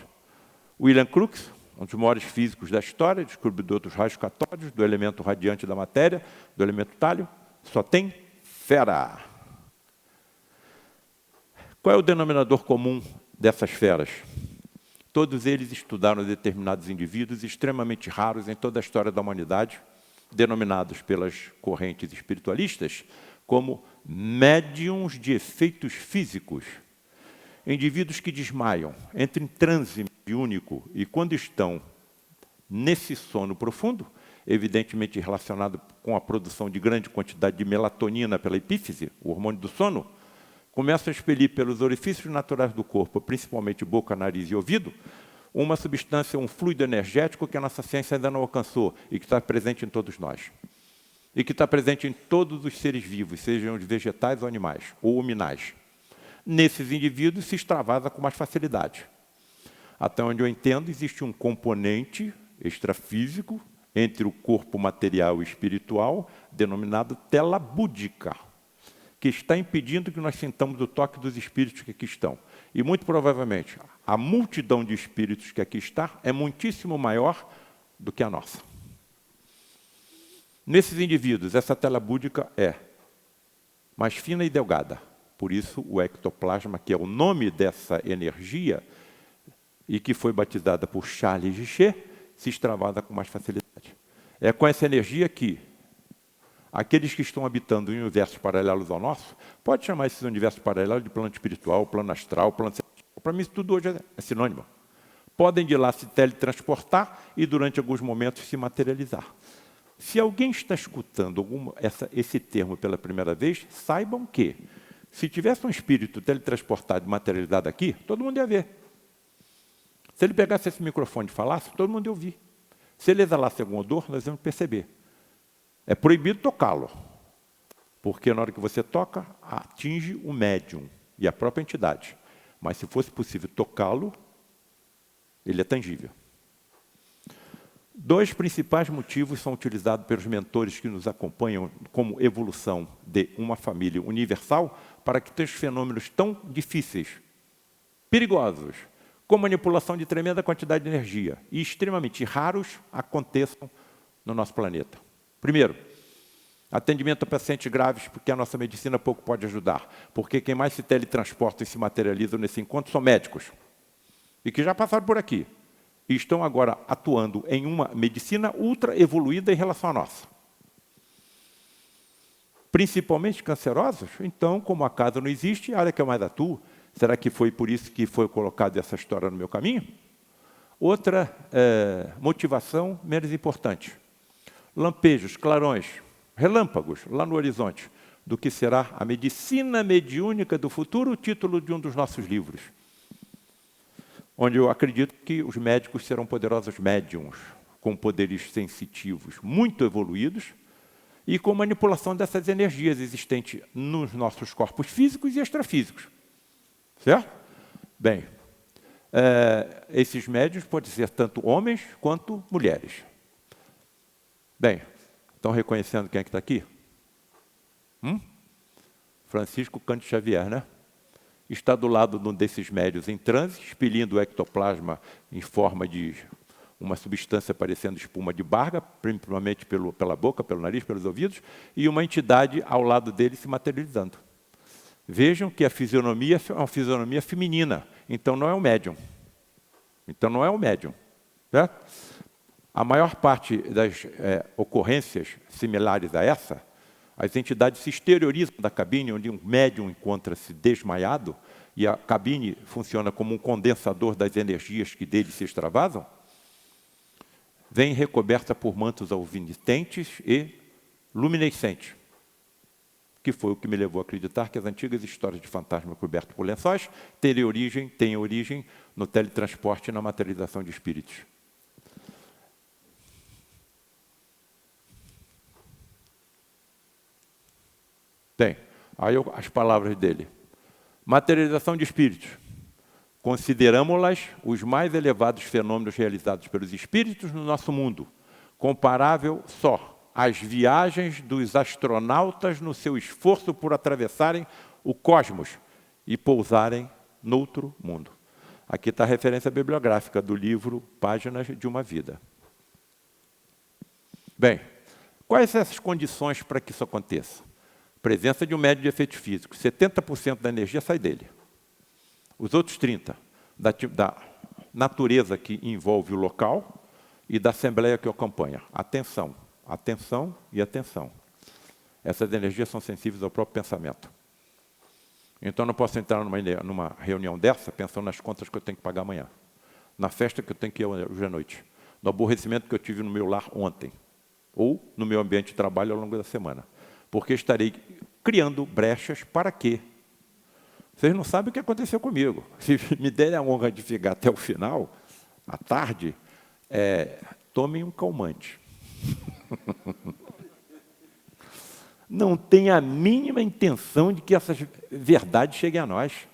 William Crookes, um dos maiores físicos da história, descobridor dos raios catódicos, do elemento radiante da matéria, do elemento tálio. Só tem fera. Qual é o denominador comum dessas feras? Todos eles estudaram determinados indivíduos extremamente raros em toda a história da humanidade, denominados pelas correntes espiritualistas como médiums de efeitos físicos. Indivíduos que desmaiam, entram em transe mediúnico e quando estão nesse sono profundo, evidentemente relacionado com a produção de grande quantidade de melatonina pela epífise, o hormônio do sono, começam a expelir pelos orifícios naturais do corpo, principalmente boca, nariz e ouvido, uma substância, um fluido energético que a nossa ciência ainda não alcançou e que está presente em todos nós. E que está presente em todos os seres vivos, sejam os vegetais ou animais, ou hominais. Nesses indivíduos se extravasa com mais facilidade. Até onde eu entendo, existe um componente extrafísico entre o corpo material e espiritual, denominado tela búdica, que está impedindo que nós sintamos o toque dos espíritos que aqui estão. E, muito provavelmente, a multidão de espíritos que aqui está é muitíssimo maior do que a nossa. Nesses indivíduos, essa tela búdica é mais fina e delgada. Por isso, o ectoplasma, que é o nome dessa energia, e que foi batizada por Charles Lichet, se extravasa com mais facilidade. É com essa energia que aqueles que estão habitando em universos paralelos ao nosso, pode chamar esses universos paralelos de plano espiritual, plano astral, plano celestial. Para mim, isso tudo hoje é sinônimo. Podem de lá se teletransportar e, durante alguns momentos, se materializar. Se alguém está escutando esse termo pela primeira vez, saibam que, se tivesse um espírito teletransportado e materializado aqui, todo mundo ia ver. Se ele pegasse esse microfone e falasse, todo mundo ia ouvir. Se ele exalasse algum odor, nós íamos perceber. É proibido tocá-lo, porque na hora que você toca, atinge o médium e a própria entidade. Mas se fosse possível tocá-lo, ele é tangível. 2 principais motivos são utilizados pelos mentores que nos acompanham como evolução de uma família universal para que esses fenômenos tão difíceis, perigosos, com manipulação de tremenda quantidade de energia e extremamente raros aconteçam no nosso planeta. Primeiro, atendimento a pacientes graves, porque a nossa medicina pouco pode ajudar, porque quem mais se teletransporta e se materializa nesse encontro são médicos, e que já passaram por aqui, e estão agora atuando em uma medicina ultra evoluída em relação à nossa. Principalmente cancerosos, então, como a casa não existe, a área que eu mais atuo, será que foi por isso que foi colocada essa história no meu caminho? Outra motivação menos importante. Lampejos, clarões, relâmpagos lá no horizonte, do que será a medicina mediúnica do futuro, o título de um dos nossos livros, onde eu acredito que os médicos serão poderosos médiums, com poderes sensitivos muito evoluídos e com manipulação dessas energias existentes nos nossos corpos físicos e extrafísicos. Certo? Bem, esses médiuns podem ser tanto homens quanto mulheres. Bem, estão reconhecendo quem é que está aqui? Francisco Cândido Xavier, né? Está do lado de um desses médiuns em transe, expelindo o ectoplasma em forma de uma substância parecendo espuma de barga, principalmente pela boca, pelo nariz, pelos ouvidos, e uma entidade ao lado dele se materializando. Vejam que a fisionomia é uma fisionomia feminina, então não é um médium. Então não é um médium. Certo? A maior parte das ocorrências similares a essa, as entidades se exteriorizam da cabine, onde um médium encontra-se desmaiado, e a cabine funciona como um condensador das energias que dele se extravasam, vem recoberta por mantos alviniscentes e luminescentes, que foi o que me levou a acreditar que as antigas histórias de fantasma coberto por lençóis têm origem no teletransporte e na materialização de espíritos. Bem, aí as palavras dele. Materialização de espíritos. Consideramos-las os mais elevados fenômenos realizados pelos espíritos no nosso mundo, comparável só às viagens dos astronautas no seu esforço por atravessarem o cosmos e pousarem noutro mundo. Aqui está a referência bibliográfica do livro Páginas de uma Vida. Bem, quais são essas condições para que isso aconteça? Presença de um médium de efeito físico. 70% da energia sai dele. Os outros 30% da natureza que envolve o local e da assembleia que o acompanha. Atenção, atenção e atenção. Essas energias são sensíveis ao próprio pensamento. Então, eu não posso entrar numa reunião dessa pensando nas contas que eu tenho que pagar amanhã, na festa que eu tenho que ir hoje à noite, no aborrecimento que eu tive no meu lar ontem, ou no meu ambiente de trabalho ao longo da semana. Porque estarei criando brechas para quê? Vocês não sabem o que aconteceu comigo. Se me derem a honra de ficar até o final, à tarde, tomem um calmante. Não tem a mínima intenção de que essas verdades cheguem a nós.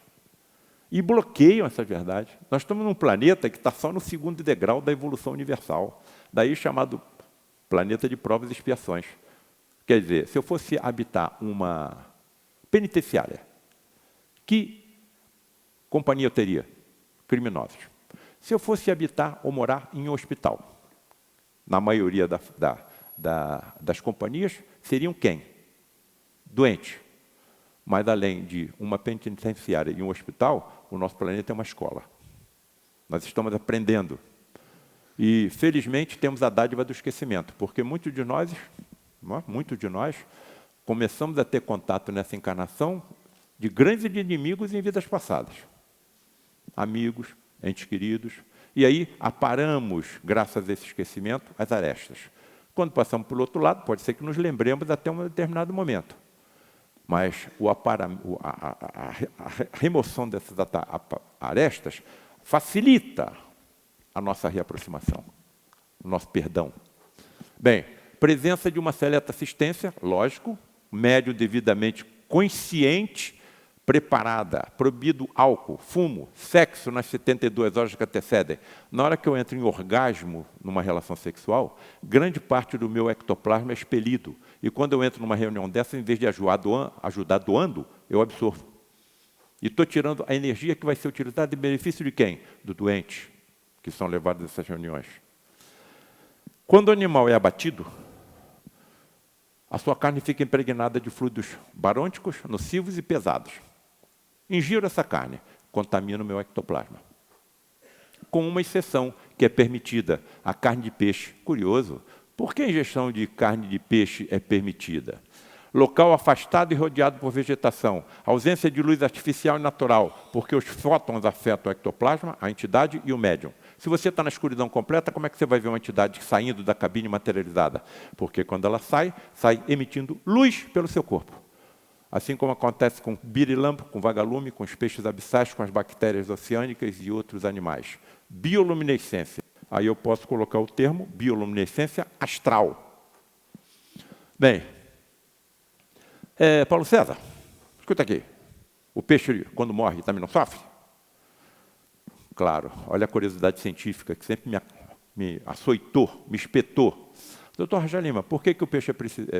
E bloqueiam essas verdades. Nós estamos num planeta que está só no 2º degrau da evolução universal. Daí chamado planeta de provas e expiações. Quer dizer, se eu fosse habitar uma penitenciária, que companhia eu teria? Criminosos. Se eu fosse habitar ou morar em um hospital, na maioria das companhias, seriam quem? Doentes. Mas, além de uma penitenciária e um hospital, o nosso planeta é uma escola. Nós estamos aprendendo. E, felizmente, temos a dádiva do esquecimento, porque muitos de nós muitos de nós, começamos a ter contato nessa encarnação de grandes inimigos em vidas passadas. Amigos, entes queridos. E aí aparamos, graças a esse esquecimento, as arestas. Quando passamos pelo outro lado, pode ser que nos lembremos até um determinado momento. Mas a remoção dessas arestas facilita a nossa reaproximação, o nosso perdão. Bem, presença de uma seleta assistência, lógico, médium devidamente consciente, preparada, proibido álcool, fumo, sexo nas 72 horas que antecedem. Na hora que eu entro em orgasmo numa relação sexual, grande parte do meu ectoplasma é expelido. E quando eu entro numa reunião dessa, em vez de ajudar doando, eu absorvo. E estou tirando a energia que vai ser utilizada em benefício de quem? Do doente, que são levados a essas reuniões. Quando o animal é abatido, a sua carne fica impregnada de fluidos barônicos, nocivos e pesados. Ingiro essa carne, contamina o meu ectoplasma. Com uma exceção que é permitida, a carne de peixe. Curioso, por que a ingestão de carne de peixe é permitida? Local afastado e rodeado por vegetação. Ausência de luz artificial e natural, porque os fótons afetam o ectoplasma, a entidade e o médium. Se você está na escuridão completa, como é que você vai ver uma entidade saindo da cabine materializada? Porque quando ela sai emitindo luz pelo seu corpo. Assim como acontece com birilampo, com vagalume, com os peixes abissais, com as bactérias oceânicas e outros animais. Bioluminescência. Aí eu posso colocar o termo bioluminescência astral. Bem, Paulo César, escuta aqui. O peixe, quando morre, também não sofre? Claro, olha a curiosidade científica que sempre me açoitou, me espetou. Doutor Rajá Lima, por que o peixe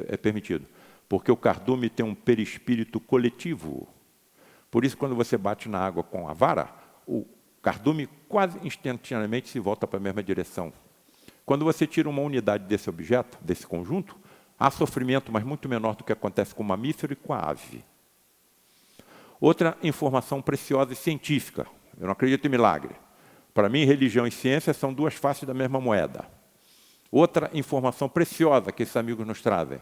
é permitido? Porque o cardume tem um perispírito coletivo. Por isso, quando você bate na água com a vara, o cardume quase instantaneamente se volta para a mesma direção. Quando você tira uma unidade desse objeto, desse conjunto, há sofrimento, mas muito menor do que acontece com o mamífero e com a ave. Outra informação preciosa e científica. Eu não acredito em milagre. Para mim, religião e ciência são duas faces da mesma moeda. Outra informação preciosa que esses amigos nos trazem.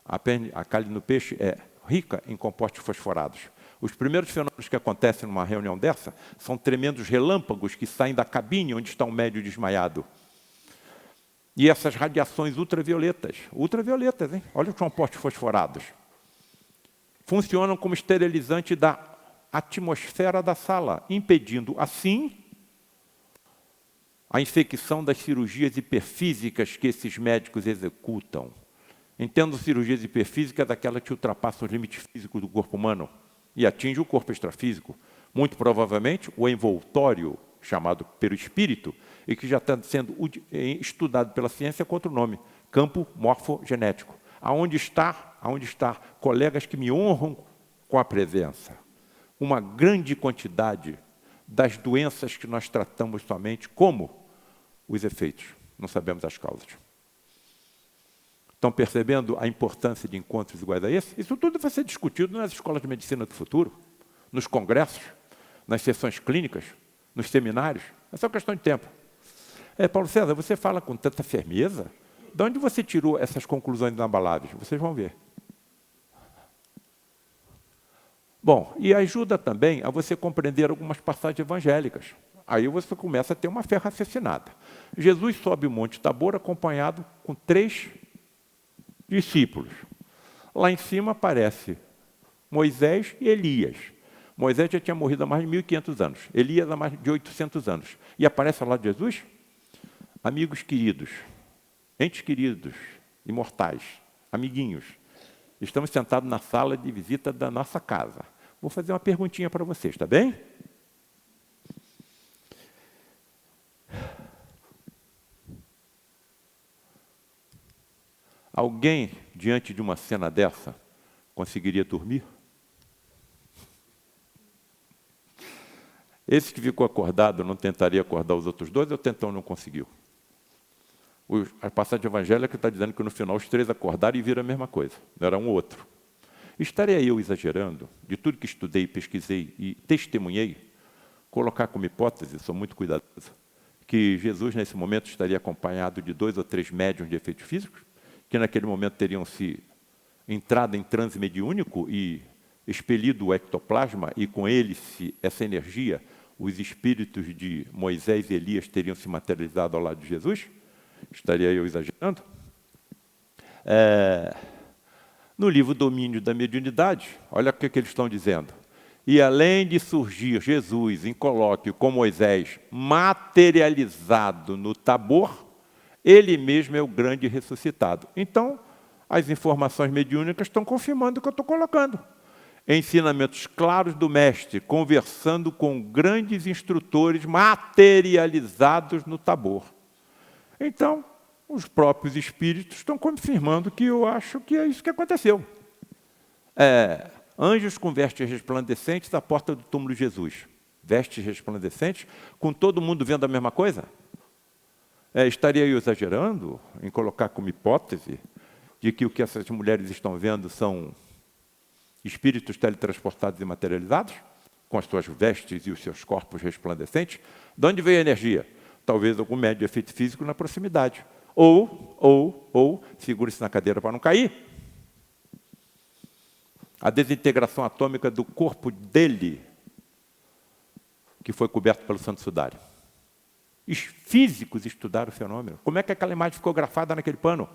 A carne no peixe é rica em compostos fosforados. Os primeiros fenômenos que acontecem numa reunião dessa são tremendos relâmpagos que saem da cabine onde está um médium desmaiado. E essas radiações ultravioletas, hein? Olha os compostos fosforados, funcionam como esterilizante da atmosfera da sala, impedindo, assim, a infecção das cirurgias hiperfísicas que esses médicos executam. Entendo cirurgias hiperfísicas daquelas que ultrapassam os limites físicos do corpo humano e atingem o corpo extrafísico. Muito provavelmente, o envoltório, chamado perispírito, e que já está sendo estudado pela ciência com outro nome, campo morfogenético. Aonde está colegas que me honram com a presença. Uma grande quantidade das doenças que nós tratamos somente como os efeitos, não sabemos as causas. Estão percebendo a importância de encontros iguais a esse? Isso tudo vai ser discutido nas escolas de medicina do futuro, nos congressos, nas sessões clínicas, nos seminários. É só questão de tempo. Paulo César, você fala com tanta firmeza. De onde você tirou essas conclusões inabaláveis? Vocês vão ver. Bom, e ajuda também a você compreender algumas passagens evangélicas. Aí você começa a ter uma fé raciocinada. Jesus sobe o Monte Tabor acompanhado com 3 discípulos. Lá em cima aparece Moisés e Elias. Moisés já tinha morrido há mais de 1.500 anos. Elias há mais de 800 anos. E aparece ao lado de Jesus, amigos queridos, entes queridos, imortais, amiguinhos. Estamos sentados na sala de visita da nossa casa. Vou fazer uma perguntinha para vocês, está bem? Alguém, diante de uma cena dessa, conseguiria dormir? Esse que ficou acordado não tentaria acordar os outros 2 ou tentou não conseguiu? A passagem evangélica está dizendo que no final os 3 acordaram e viram a mesma coisa. Não era um ou outro. Estaria eu exagerando, de tudo que estudei, pesquisei e testemunhei, colocar como hipótese, sou muito cuidadoso, que Jesus nesse momento estaria acompanhado de 2 ou 3 médiuns de efeitos físicos, que naquele momento teriam se entrado em transe mediúnico e expelido o ectoplasma, e com ele, essa energia, os espíritos de Moisés e Elias teriam se materializado ao lado de Jesus? Estaria eu exagerando? No livro Domínio da Mediunidade, olha o que eles estão dizendo. E além de surgir Jesus em colóquio com Moisés materializado no Tabor, ele mesmo é o grande ressuscitado. Então, as informações mediúnicas estão confirmando o que eu estou colocando. Ensinamentos claros do mestre, conversando com grandes instrutores materializados no Tabor. Então, os próprios espíritos estão confirmando que eu acho que é isso que aconteceu. Anjos com vestes resplandecentes à porta do túmulo de Jesus. Vestes resplandecentes, com todo mundo vendo a mesma coisa? Estaria eu exagerando em colocar como hipótese de que o que essas mulheres estão vendo são espíritos teletransportados e materializados, com as suas vestes e os seus corpos resplandecentes? De onde veio a energia? Talvez algum médio de efeito físico na proximidade. Ou segure-se na cadeira para não cair. A desintegração atômica do corpo dele, que foi coberto pelo Santo Sudário. Os físicos estudaram o fenômeno. Como é que aquela imagem ficou grafada naquele pano?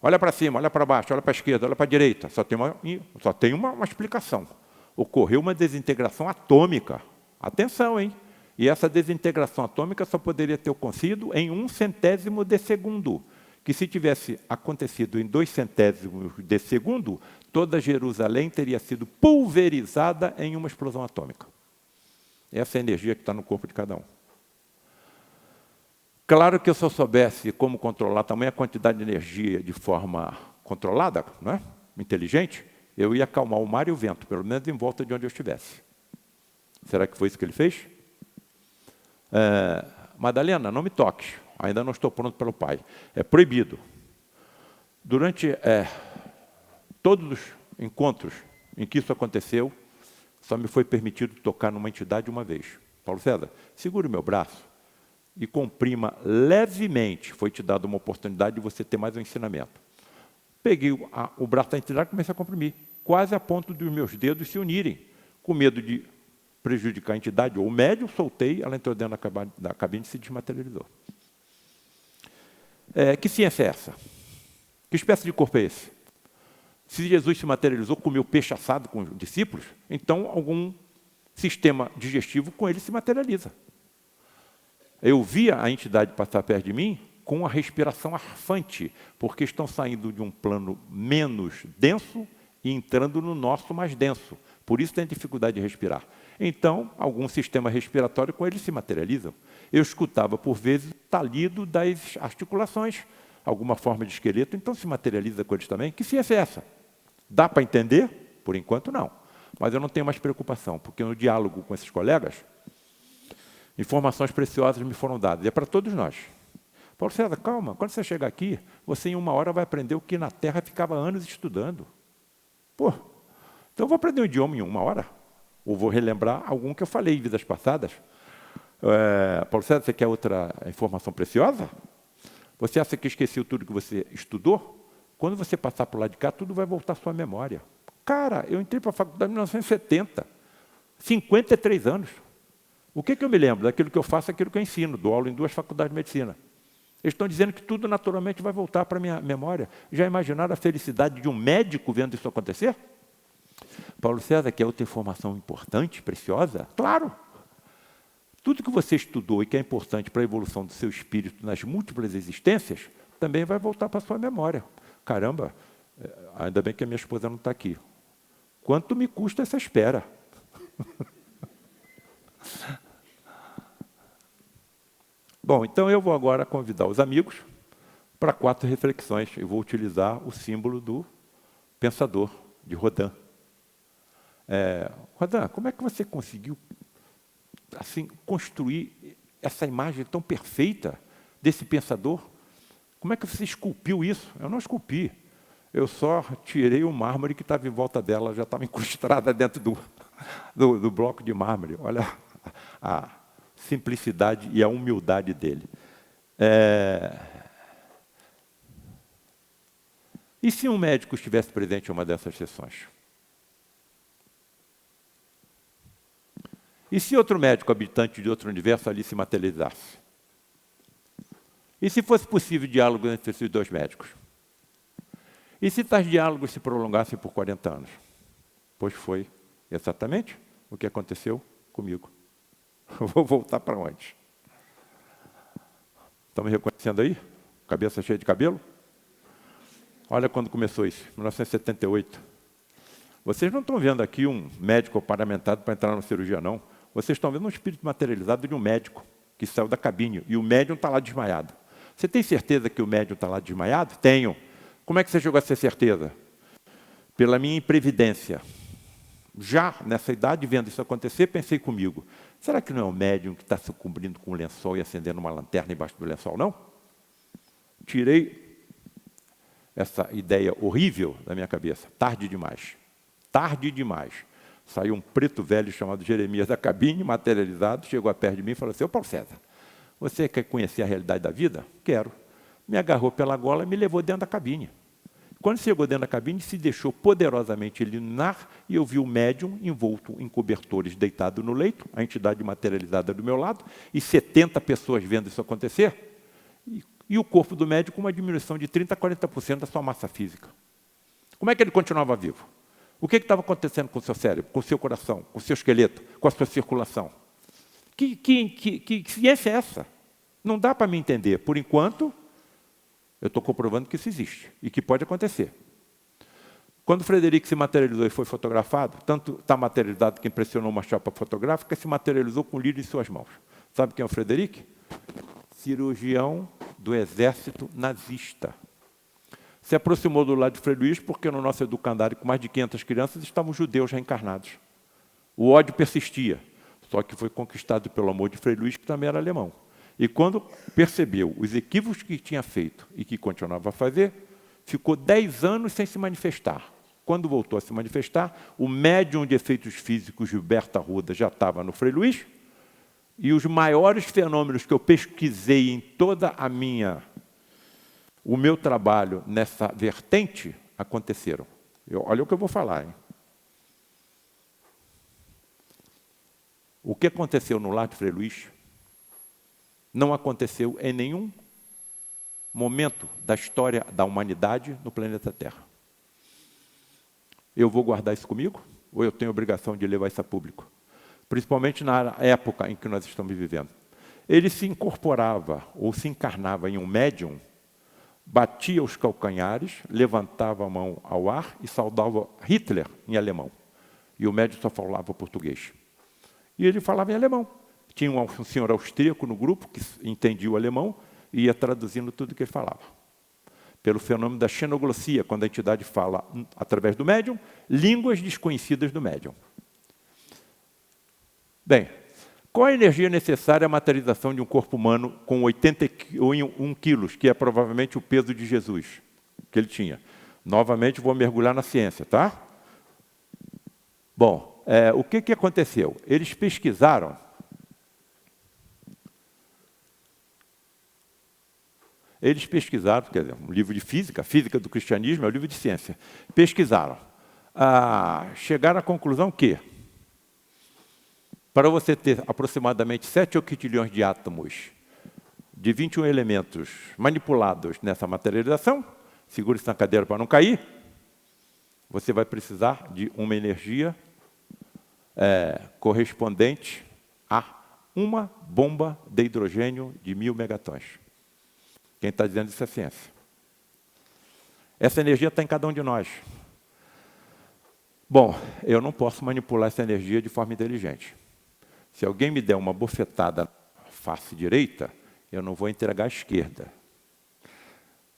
Olha para cima, olha para baixo, olha para a esquerda, olha para a direita. Só tem uma explicação. Ocorreu uma desintegração atômica. Atenção, hein? E essa desintegração atômica só poderia ter ocorrido em 1/100º de segundo. Que se tivesse acontecido em 2/100º de segundo, toda Jerusalém teria sido pulverizada em uma explosão atômica. Essa é a energia que está no corpo de cada um. Claro que se eu soubesse como controlar também a quantidade de energia de forma controlada, não é? Inteligente, eu ia acalmar o mar e o vento, pelo menos em volta de onde eu estivesse. Será que foi isso que ele fez? Madalena, não me toques, ainda não estou pronto pelo Pai. É proibido. Durante todos os encontros em que isso aconteceu, só me foi permitido tocar numa entidade uma vez. Paulo César, segure o meu braço e comprima levemente. Foi te dada uma oportunidade de você ter mais um ensinamento. Peguei o braço da entidade e comecei a comprimir, quase a ponto dos meus dedos se unirem, com medo de prejudicar a entidade ou o médium, soltei, ela entrou dentro da cabine e se desmaterializou. Que ciência é essa? Que espécie de corpo é esse? Se Jesus se materializou, comeu peixe assado com os discípulos, então algum sistema digestivo com ele se materializa. Eu via a entidade passar perto de mim com a respiração arfante, porque estão saindo de um plano menos denso e entrando no nosso mais denso. Por isso tem dificuldade de respirar. Então, algum sistema respiratório com eles se materializam. Eu escutava, por vezes, o talido das articulações, alguma forma de esqueleto, então se materializa com eles também. Que ciência é essa? Dá para entender? Por enquanto, não. Mas eu não tenho mais preocupação, porque no diálogo com esses colegas, informações preciosas me foram dadas. E é para todos nós. Paulo César, calma, quando você chegar aqui, você em 1 hora vai aprender o que na Terra ficava anos estudando. Então eu vou aprender um idioma em 1 hora? Ou vou relembrar algum que eu falei em vidas passadas? Paulo César, você quer outra informação preciosa? Você acha que esqueceu tudo que você estudou? Quando você passar por lá de cá, tudo vai voltar à sua memória. Cara, eu entrei para a faculdade em 1970, 53 anos. O que eu me lembro? Daquilo que eu faço, aquilo que eu ensino. Dou aula em 2 faculdades de medicina. Eles estão dizendo que tudo naturalmente vai voltar para a minha memória. Já imaginaram a felicidade de um médico vendo isso acontecer? Paulo César, quer outra informação importante, preciosa? Claro! Tudo que você estudou e que é importante para a evolução do seu espírito nas múltiplas existências, também vai voltar para a sua memória. Caramba, ainda bem que a minha esposa não está aqui. Quanto me custa essa espera? Bom, então eu vou agora convidar os amigos para 4 reflexões. Eu vou utilizar o símbolo do pensador, de Rodin. Rodin, como é que você conseguiu assim, construir essa imagem tão perfeita desse pensador? Como é que você esculpiu isso? Eu não esculpi. Eu só tirei o mármore que estava em volta dela, já estava incrustada dentro do bloco de mármore. Olha a simplicidade e a humildade dele. E se um médico estivesse presente em uma dessas sessões? E se outro médico, habitante de outro universo, ali se materializasse? E se fosse possível diálogo entre esses dois médicos? E se tais diálogos se prolongassem por 40 anos? Pois foi exatamente o que aconteceu comigo. Vou voltar para onde? Estão me reconhecendo aí? Cabeça cheia de cabelo? Olha quando começou isso, 1978. Vocês não estão vendo aqui um médico paramentado para entrar na cirurgia, não. Vocês estão vendo um espírito materializado de um médico que saiu da cabine e o médium está lá desmaiado. Você tem certeza que o médium está lá desmaiado? Tenho. Como é que você chegou a essa certeza? Pela minha imprevidência. Já nessa idade, vendo isso acontecer, pensei comigo, será que não é o médium que está se cobrindo com um lençol e acendendo uma lanterna embaixo do lençol, não? Tirei essa ideia horrível da minha cabeça. Tarde demais. Tarde demais. Saiu um preto velho chamado Jeremias da cabine, materializado, chegou perto de mim e falou assim, ô Paulo César, você quer conhecer a realidade da vida? Quero. Me agarrou pela gola e me levou dentro da cabine. Quando chegou dentro da cabine, se deixou poderosamente iluminar e eu vi o médium envolto em cobertores, deitado no leito, a entidade materializada do meu lado, e 70 pessoas vendo isso acontecer, e o corpo do médium com uma diminuição de 30% a 40% da sua massa física. Como é que ele continuava vivo? O que estava acontecendo com o seu cérebro, com o seu coração, com o seu esqueleto, com a sua circulação? Que ciência é essa? Não dá para me entender. Por enquanto, eu estou comprovando que isso existe e que pode acontecer. Quando o Frederico se materializou e foi fotografado, tanto está materializado que impressionou uma chapa fotográfica, se materializou com o lírio em suas mãos. Sabe quem é o Frederico? Cirurgião do exército nazista. Se aproximou do lado de Frei Luís porque no nosso educandário, com mais de 500 crianças, estavam judeus reencarnados. O ódio persistia, só que foi conquistado pelo amor de Frei Luís, que também era alemão. E quando percebeu os equívocos que tinha feito e que continuava a fazer, ficou 10 anos sem se manifestar. Quando voltou a se manifestar, o médium de efeitos físicos, Gilberto Arruda, já estava no Frei Luís, e os maiores fenômenos que eu pesquisei em toda o meu trabalho nessa vertente aconteceram. Olha o que eu vou falar, hein? O que aconteceu no lar de Frei Luís não aconteceu em nenhum momento da história da humanidade no planeta Terra. Eu vou guardar isso comigo? Ou eu tenho obrigação de levar isso a público? Principalmente na época em que nós estamos vivendo. Ele se incorporava ou se encarnava em um médium, batia os calcanhares, levantava a mão ao ar e saudava Hitler em alemão. E o médium só falava português. E ele falava em alemão. Tinha um senhor austríaco no grupo que entendia o alemão e ia traduzindo tudo o que ele falava. Pelo fenômeno da xenoglossia, quando a entidade fala, através do médium, línguas desconhecidas do médium. Bem, qual a energia necessária à materialização de um corpo humano com 81 quilos, que é provavelmente o peso de Jesus, que ele tinha? Novamente, vou mergulhar na ciência, tá? Bom, o que aconteceu? Eles pesquisaram. Eles pesquisaram, quer dizer, um livro de física, Física do Cristianismo é um livro de ciência. Pesquisaram. Chegaram à conclusão que, para você ter aproximadamente 7 octilhões de átomos de 21 elementos manipulados nessa materialização, segure-se na cadeira para não cair, você vai precisar de uma energia correspondente a uma bomba de hidrogênio de 1000 megatons. Quem está dizendo isso é ciência. Essa energia está em cada um de nós. Bom, eu não posso manipular essa energia de forma inteligente. Se alguém me der uma bofetada na face direita, eu não vou entregar à esquerda.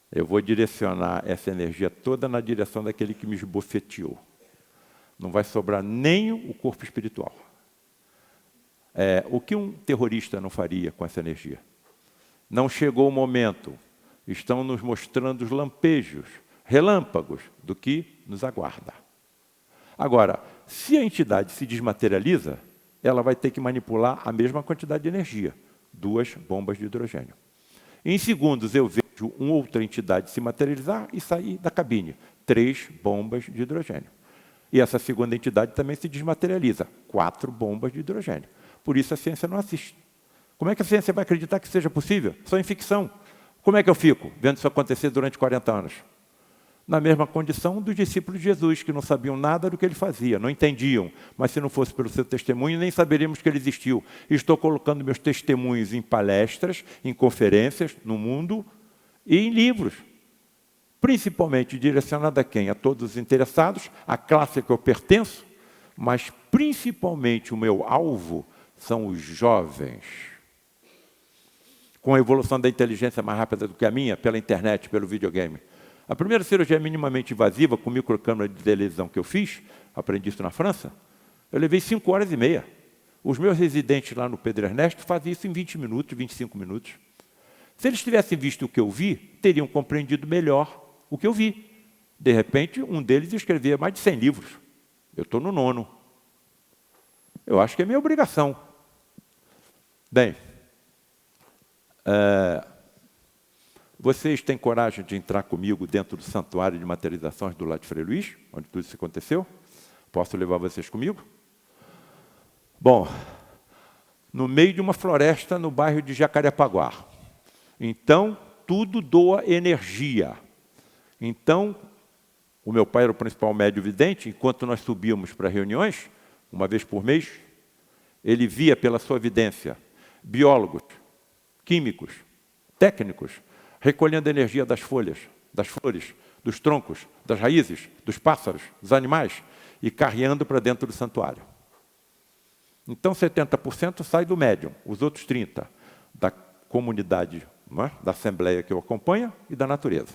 Eu vou direcionar essa energia toda na direção daquele que me esbofeteou. Não vai sobrar nem o corpo espiritual. O que um terrorista não faria com essa energia? Não chegou o momento. Estão nos mostrando os lampejos, relâmpagos do que nos aguarda. Agora, se a entidade se desmaterializa, ela vai ter que manipular a mesma quantidade de energia, 2 bombas de hidrogênio. Em segundos eu vejo de uma outra entidade se materializar e sair da cabine. 3 bombas de hidrogênio. E essa segunda entidade também se desmaterializa. 4 bombas de hidrogênio. Por isso a ciência não assiste. Como é que a ciência vai acreditar que seja possível? Só em ficção. Como é que eu fico vendo isso acontecer durante 40 anos? Na mesma condição dos discípulos de Jesus, que não sabiam nada do que ele fazia, não entendiam, mas se não fosse pelo seu testemunho, nem saberíamos que ele existiu. Estou colocando meus testemunhos em palestras, em conferências, no mundo e em livros, principalmente direcionado a quem? A todos os interessados, a classe a que eu pertenço, mas principalmente o meu alvo são os jovens. Com a evolução da inteligência mais rápida do que a minha, pela internet, pelo videogame. A primeira cirurgia minimamente invasiva com microcâmara de televisão que eu fiz, aprendi isso na França, eu levei 5 horas e meia. Os meus residentes lá no Pedro Ernesto faziam isso em 20 minutos, 25 minutos. Se eles tivessem visto o que eu vi, teriam compreendido melhor o que eu vi. De repente, um deles escrevia mais de 100 livros. Eu estou no 9º. Eu acho que é minha obrigação. Bem, vocês têm coragem de entrar comigo dentro do santuário de materializações do Lar de Frei Luís, onde tudo isso aconteceu? Posso levar vocês comigo? Bom, no meio de uma floresta no bairro de Jacarepaguá. Então, tudo doa energia. Então, o meu pai era o principal médium vidente, enquanto nós subíamos para reuniões, uma vez por mês, ele via pela sua vidência biólogos, químicos, técnicos, recolhendo a energia das folhas, das flores, dos troncos, das raízes, dos pássaros, dos animais, e carreando para dentro do santuário. Então, 70% sai do médium, os outros 30% da comunidade, não é? Da assembleia que eu acompanho e da natureza.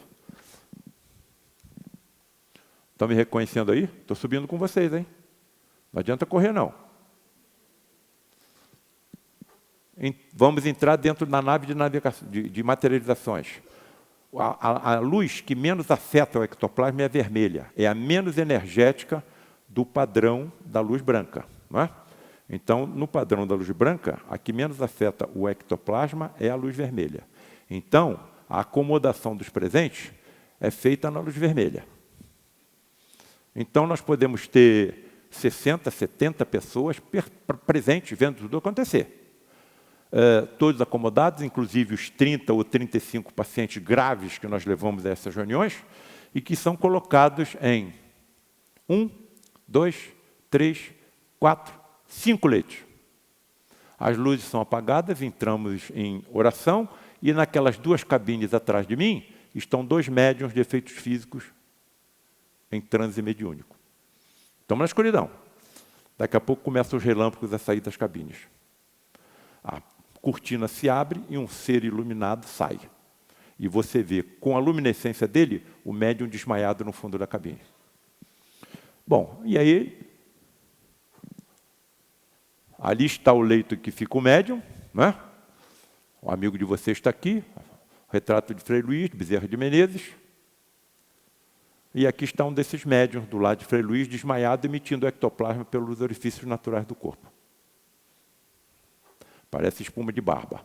Estão me reconhecendo aí? Estou subindo com vocês, hein? Não adianta correr, não. Vamos entrar dentro da nave de materializações. A luz que menos afeta o ectoplasma é a vermelha. É a menos energética do padrão da luz branca. Não é? Então, no padrão da luz branca, a que menos afeta o ectoplasma é a luz vermelha. Então, a acomodação dos presentes é feita na luz vermelha. Então, nós podemos ter 60, 70 pessoas presentes vendo tudo acontecer. Todos acomodados, inclusive os 30 ou 35 pacientes graves que nós levamos a essas reuniões, e que são colocados em 1, 2, 3, 4, 5 leitos. As luzes são apagadas, entramos em oração, e naquelas 2 cabines atrás de mim estão 2 médiuns de efeitos físicos em transe mediúnico. Estamos na escuridão. Daqui a pouco começam os relâmpagos a sair das cabines. A cortina se abre e um ser iluminado sai. E você vê, com a luminescência dele, o médium desmaiado no fundo da cabine. Bom, e aí, ali está o leito que fica o médium, né? O amigo de vocês está aqui, o retrato de Frei Luís, de Bezerra de Menezes. E aqui está um desses médiuns do lado de Frei Luís, desmaiado, emitindo o ectoplasma pelos orifícios naturais do corpo. Parece espuma de barba.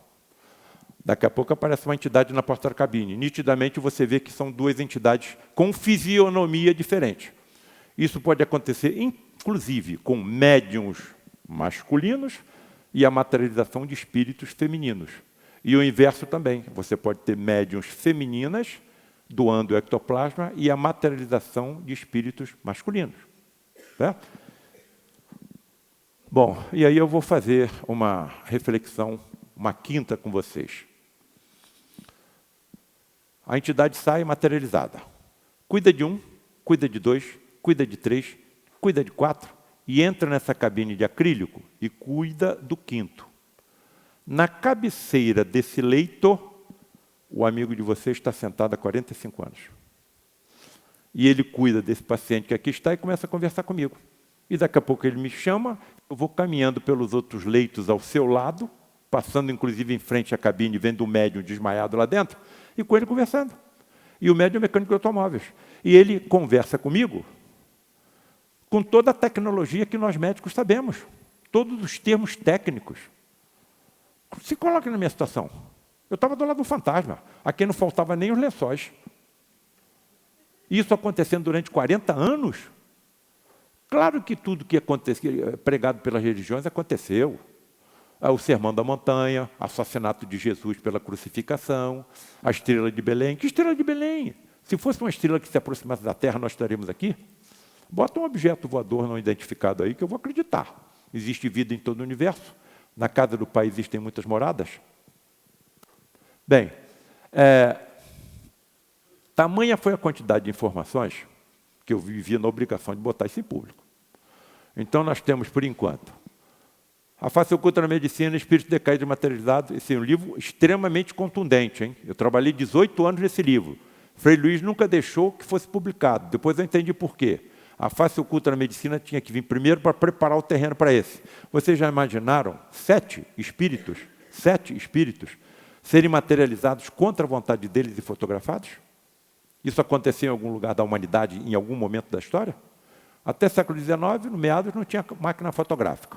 Daqui a pouco aparece uma entidade na porta da cabine. Nitidamente você vê que são 2 entidades com fisionomia diferente. Isso pode acontecer, inclusive, com médiuns masculinos e a materialização de espíritos femininos. E o inverso também. Você pode ter médiuns femininas doando o ectoplasma e a materialização de espíritos masculinos. Certo? Bom, e aí eu vou fazer uma reflexão, uma quinta com vocês. A entidade sai materializada. Cuida de 1, cuida de 2, cuida de 3, cuida de 4 e entra nessa cabine de acrílico e cuida do 5º. Na cabeceira desse leito, o amigo de vocês está sentado há 45 anos. E ele cuida desse paciente que aqui está e começa a conversar comigo. E daqui a pouco ele me chama, eu vou caminhando pelos outros leitos ao seu lado, passando inclusive em frente à cabine, vendo o médium desmaiado lá dentro, e com ele conversando. E o médium é mecânico de automóveis. E ele conversa comigo com toda a tecnologia que nós médicos sabemos, todos os termos técnicos. Se coloque na minha situação. Eu estava do lado do fantasma. Aqui não faltava nem os lençóis. Isso acontecendo durante 40 anos. Claro que tudo que acontecia, pregado pelas religiões aconteceu. O Sermão da Montanha, assassinato de Jesus pela crucificação, a estrela de Belém. Que estrela de Belém? Se fosse uma estrela que se aproximasse da Terra, nós estaríamos aqui? Bota um objeto voador não identificado aí que eu vou acreditar. Existe vida em todo o universo. Na casa do Pai existem muitas moradas. Bem, tamanha foi a quantidade de informações que eu vivia na obrigação de botar isso em público. Então, nós temos, por enquanto, A Face Oculta na Medicina, Espírito Decaído e Materializado. Esse é um livro extremamente contundente, hein? Eu trabalhei 18 anos nesse livro. Frei Luiz nunca deixou que fosse publicado. Depois eu entendi por quê. A Face Oculta na Medicina tinha que vir primeiro para preparar o terreno para esse. Vocês já imaginaram 7 espíritos serem materializados contra a vontade deles e fotografados? Isso aconteceu em algum lugar da humanidade, em algum momento da história? Até século XIX, no meados, não tinha máquina fotográfica.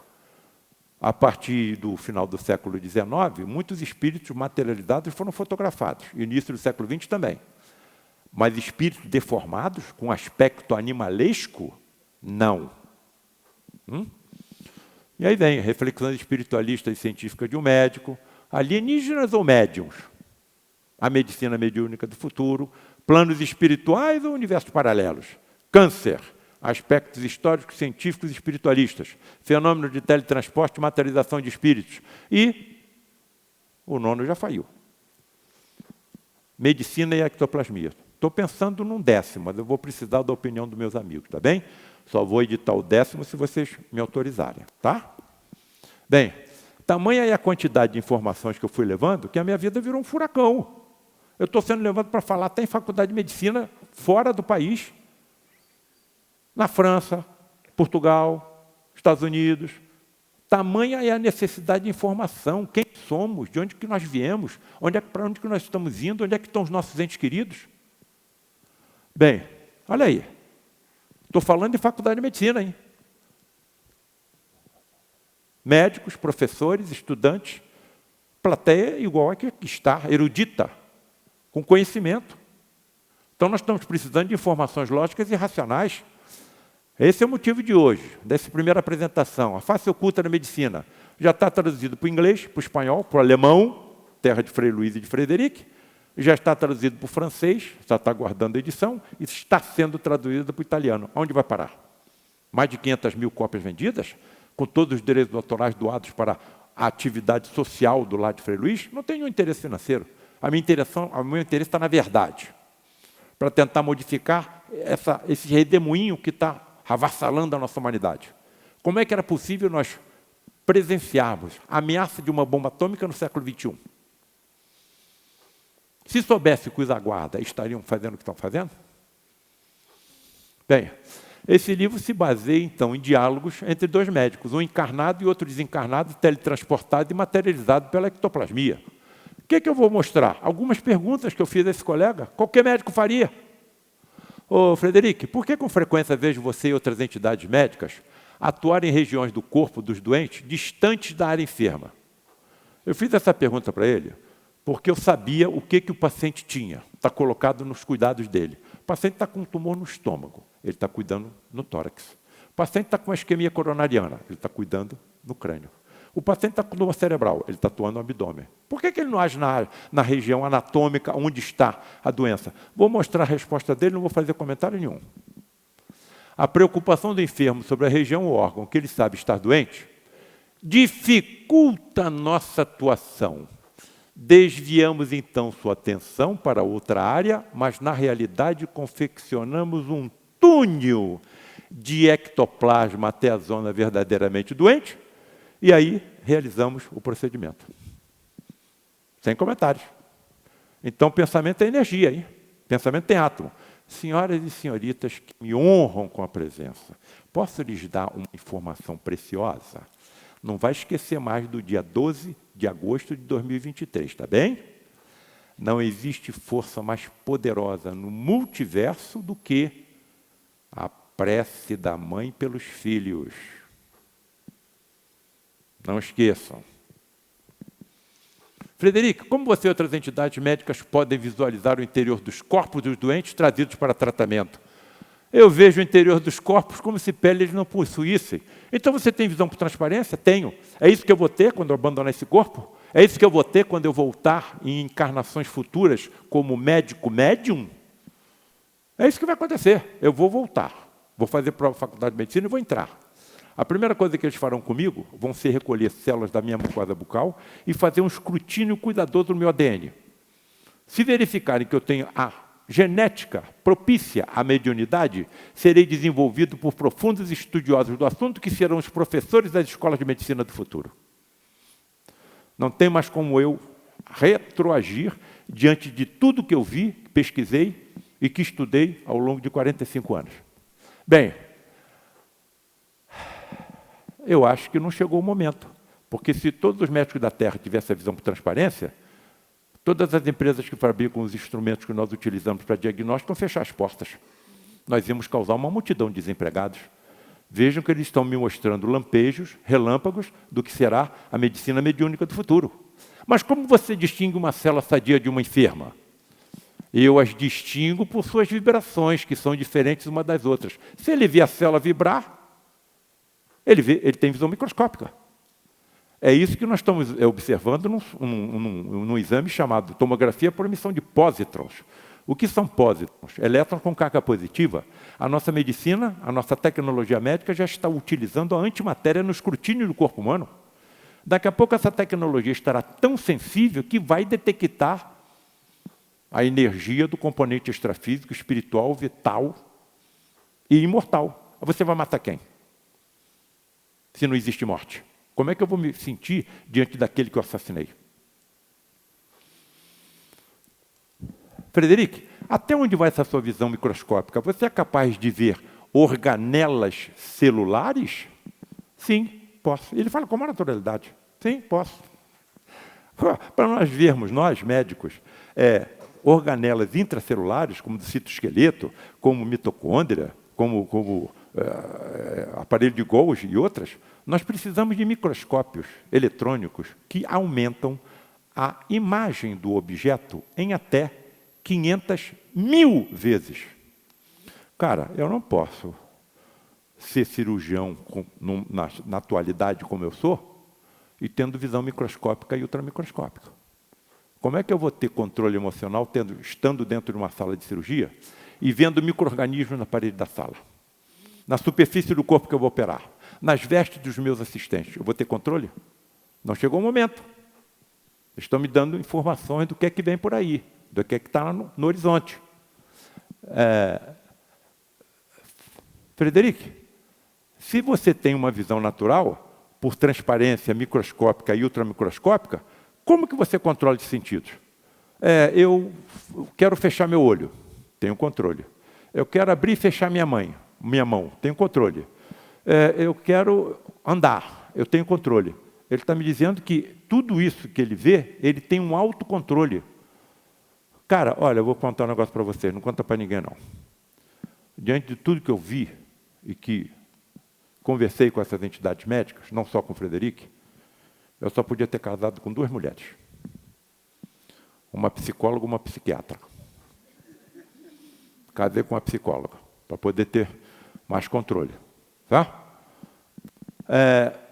A partir do final do século XIX, muitos espíritos materializados foram fotografados. E início do século XX também. Mas espíritos deformados, com aspecto animalesco, não. E aí vem reflexões espiritualistas e científicas de um médico, alienígenas ou médiums, a medicina mediúnica do futuro, planos espirituais ou universos paralelos, câncer, aspectos históricos, científicos e espiritualistas, fenômeno de teletransporte e materialização de espíritos. E o 9º já falhou. Medicina e ectoplasmia. Estou pensando num 10º, mas eu vou precisar da opinião dos meus amigos, tá bem? Só vou editar o 10º se vocês me autorizarem, tá? Bem, tamanha é a quantidade de informações que eu fui levando que a minha vida virou um furacão. Eu estou sendo levado para falar até em faculdade de medicina fora do país, na França, Portugal, Estados Unidos. Tamanha é a necessidade de informação, quem somos, de onde que nós viemos, para onde que nós estamos indo, onde é que estão os nossos entes queridos. Bem, olha aí, estou falando de faculdade de medicina, hein? Médicos, professores, estudantes, plateia igual a que está, erudita, com conhecimento. Então, nós estamos precisando de informações lógicas e racionais. Esse é o motivo de hoje, dessa primeira apresentação. A Face Oculta na Medicina já está traduzido para o inglês, para o espanhol, para o alemão, terra de Frei Luiz e de Frederic, já está traduzido para o francês, já está aguardando a edição, e está sendo traduzido para o italiano. Onde vai parar? Mais de 500 mil cópias vendidas, com todos os direitos autorais doados para a atividade social do lado de Frei Luiz, não tem nenhum interesse financeiro. O meu interesse está na verdade, para tentar modificar esse redemoinho que está avassalando a nossa humanidade. Como é que era possível nós presenciarmos a ameaça de uma bomba atômica no século XXI? Se soubesse que os aguarda, estariam fazendo o que estão fazendo? Bem, esse livro se baseia, então, em diálogos entre 2 médicos, um encarnado e outro desencarnado, teletransportado e materializado pela ectoplasmia. O que eu vou mostrar? Algumas perguntas que eu fiz a esse colega, qualquer médico faria. Ô, Frederic, por que com frequência vejo você e outras entidades médicas atuar em regiões do corpo dos doentes distantes da área enferma? Eu fiz essa pergunta para ele porque eu sabia o que o paciente tinha, está colocado nos cuidados dele. O paciente está com um tumor no estômago, ele está cuidando no tórax. O paciente está com uma isquemia coronariana, ele está cuidando no crânio. O paciente está com dor cerebral, ele está atuando no abdômen. Por que ele não age na região anatômica onde está a doença? Vou mostrar a resposta dele, não vou fazer comentário nenhum. A preocupação do enfermo sobre a região ou órgão que ele sabe estar doente dificulta a nossa atuação. Desviamos, então, sua atenção para outra área, mas, na realidade, confeccionamos um túnel de ectoplasma até a zona verdadeiramente doente, e aí realizamos o procedimento. Sem comentários. Então, pensamento é energia, hein? Pensamento tem átomo. Senhoras e senhoritas que me honram com a presença, posso lhes dar uma informação preciosa? Não vai esquecer mais do dia 12 de agosto de 2023, tá bem? Não existe força mais poderosa no multiverso do que a prece da mãe pelos filhos. Não esqueçam. Frederico, como você e outras entidades médicas podem visualizar o interior dos corpos dos doentes trazidos para tratamento? Eu vejo o interior dos corpos como se pele eles não possuíssem. Então você tem visão por transparência? Tenho. É isso que eu vou ter quando eu abandonar esse corpo? É isso que eu vou ter quando eu voltar em encarnações futuras como médico médium? É isso que vai acontecer. Eu vou voltar. Vou fazer prova da faculdade de medicina e vou entrar. A primeira coisa que eles farão comigo vão ser recolher células da minha mucosa bucal e fazer um escrutínio cuidadoso do meu ADN. Se verificarem que eu tenho a genética propícia à mediunidade, serei desenvolvido por profundos estudiosos do assunto que serão os professores das escolas de medicina do futuro. Não tem mais como eu retroagir diante de tudo que eu vi, pesquisei e que estudei ao longo de 45 anos. Bem, eu acho que não chegou o momento, porque se todos os médicos da Terra tivessem a visão por transparência, todas as empresas que fabricam os instrumentos que nós utilizamos para diagnóstico vão fechar as portas. Nós íamos causar uma multidão de desempregados. Vejam que eles estão me mostrando lampejos, relâmpagos, do que será a medicina mediúnica do futuro. Mas como você distingue uma célula sadia de uma enferma? Eu as distingo por suas vibrações, que são diferentes uma das outras. Se ele vê a célula vibrar, ele tem visão microscópica. É isso que nós estamos observando num exame chamado tomografia por emissão de pósitrons. O que são pósitrons? Elétrons com carga positiva. A nossa medicina, a nossa tecnologia médica já está utilizando a antimatéria no escrutínio do corpo humano. Daqui a pouco essa tecnologia estará tão sensível que vai detectar a energia do componente extrafísico, espiritual, vital e imortal. Você vai matar quem? Se não existe morte. Como é que eu vou me sentir diante daquele que eu assassinei? Frederico, até onde vai essa sua visão microscópica? Você é capaz de ver organelas celulares? Sim, posso. Ele fala com uma naturalidade. Sim, posso. Para nós vermos, nós médicos, organelas intracelulares, como do citoesqueleto, como mitocôndria, como aparelho de Golgi e outras, nós precisamos de microscópios eletrônicos que aumentam a imagem do objeto em até 500.000 vezes. Cara, eu não posso ser cirurgião na atualidade como eu sou e tendo visão microscópica e ultramicroscópica. Como é que eu vou ter controle emocional estando dentro de uma sala de cirurgia e vendo micro-organismos na parede da sala? Na superfície do corpo que eu vou operar, nas vestes dos meus assistentes, eu vou ter controle? Não chegou o momento. Estão me dando informações do que é que vem por aí, do que é que está no horizonte. Frederico, se você tem uma visão natural, por transparência microscópica e ultramicroscópica, como que você controla esses sentidos? Eu quero fechar meu olho, tenho controle. Eu quero abrir e fechar minha mão, tenho controle. Eu quero andar, eu tenho controle. Ele está me dizendo que tudo isso que ele vê, ele tem um autocontrole. Cara, olha, eu vou contar um negócio para vocês, não conta para ninguém não. Diante de tudo que eu vi e que conversei com essas entidades médicas, não só com o Frederico, eu só podia ter casado com 2 mulheres. Uma psicóloga e uma psiquiatra. Casei com uma psicóloga, para poder ter mais controle. Tá?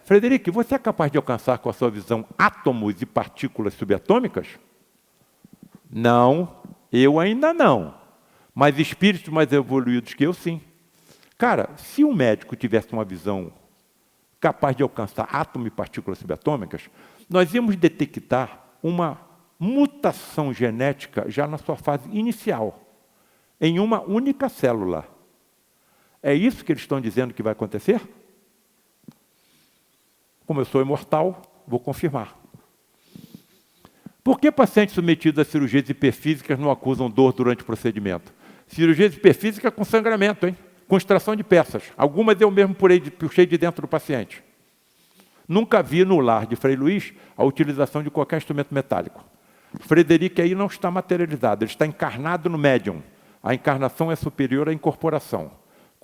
Frederico, você é capaz de alcançar com a sua visão átomos e partículas subatômicas? Não, eu ainda não. Mas espíritos mais evoluídos que eu, sim. Cara, se um médico tivesse uma visão capaz de alcançar átomos e partículas subatômicas, nós íamos detectar uma mutação genética já na sua fase inicial, em uma única célula. É isso que eles estão dizendo que vai acontecer? Como eu sou imortal, vou confirmar. Por que pacientes submetidos a cirurgias hiperfísicas não acusam dor durante o procedimento? Cirurgias hiperfísicas com sangramento, hein? Com extração de peças. Algumas eu mesmo puxei de dentro do paciente. Nunca vi no lar de Frei Luís a utilização de qualquer instrumento metálico. Frederico aí não está materializado, ele está encarnado no médium. A encarnação é superior à incorporação.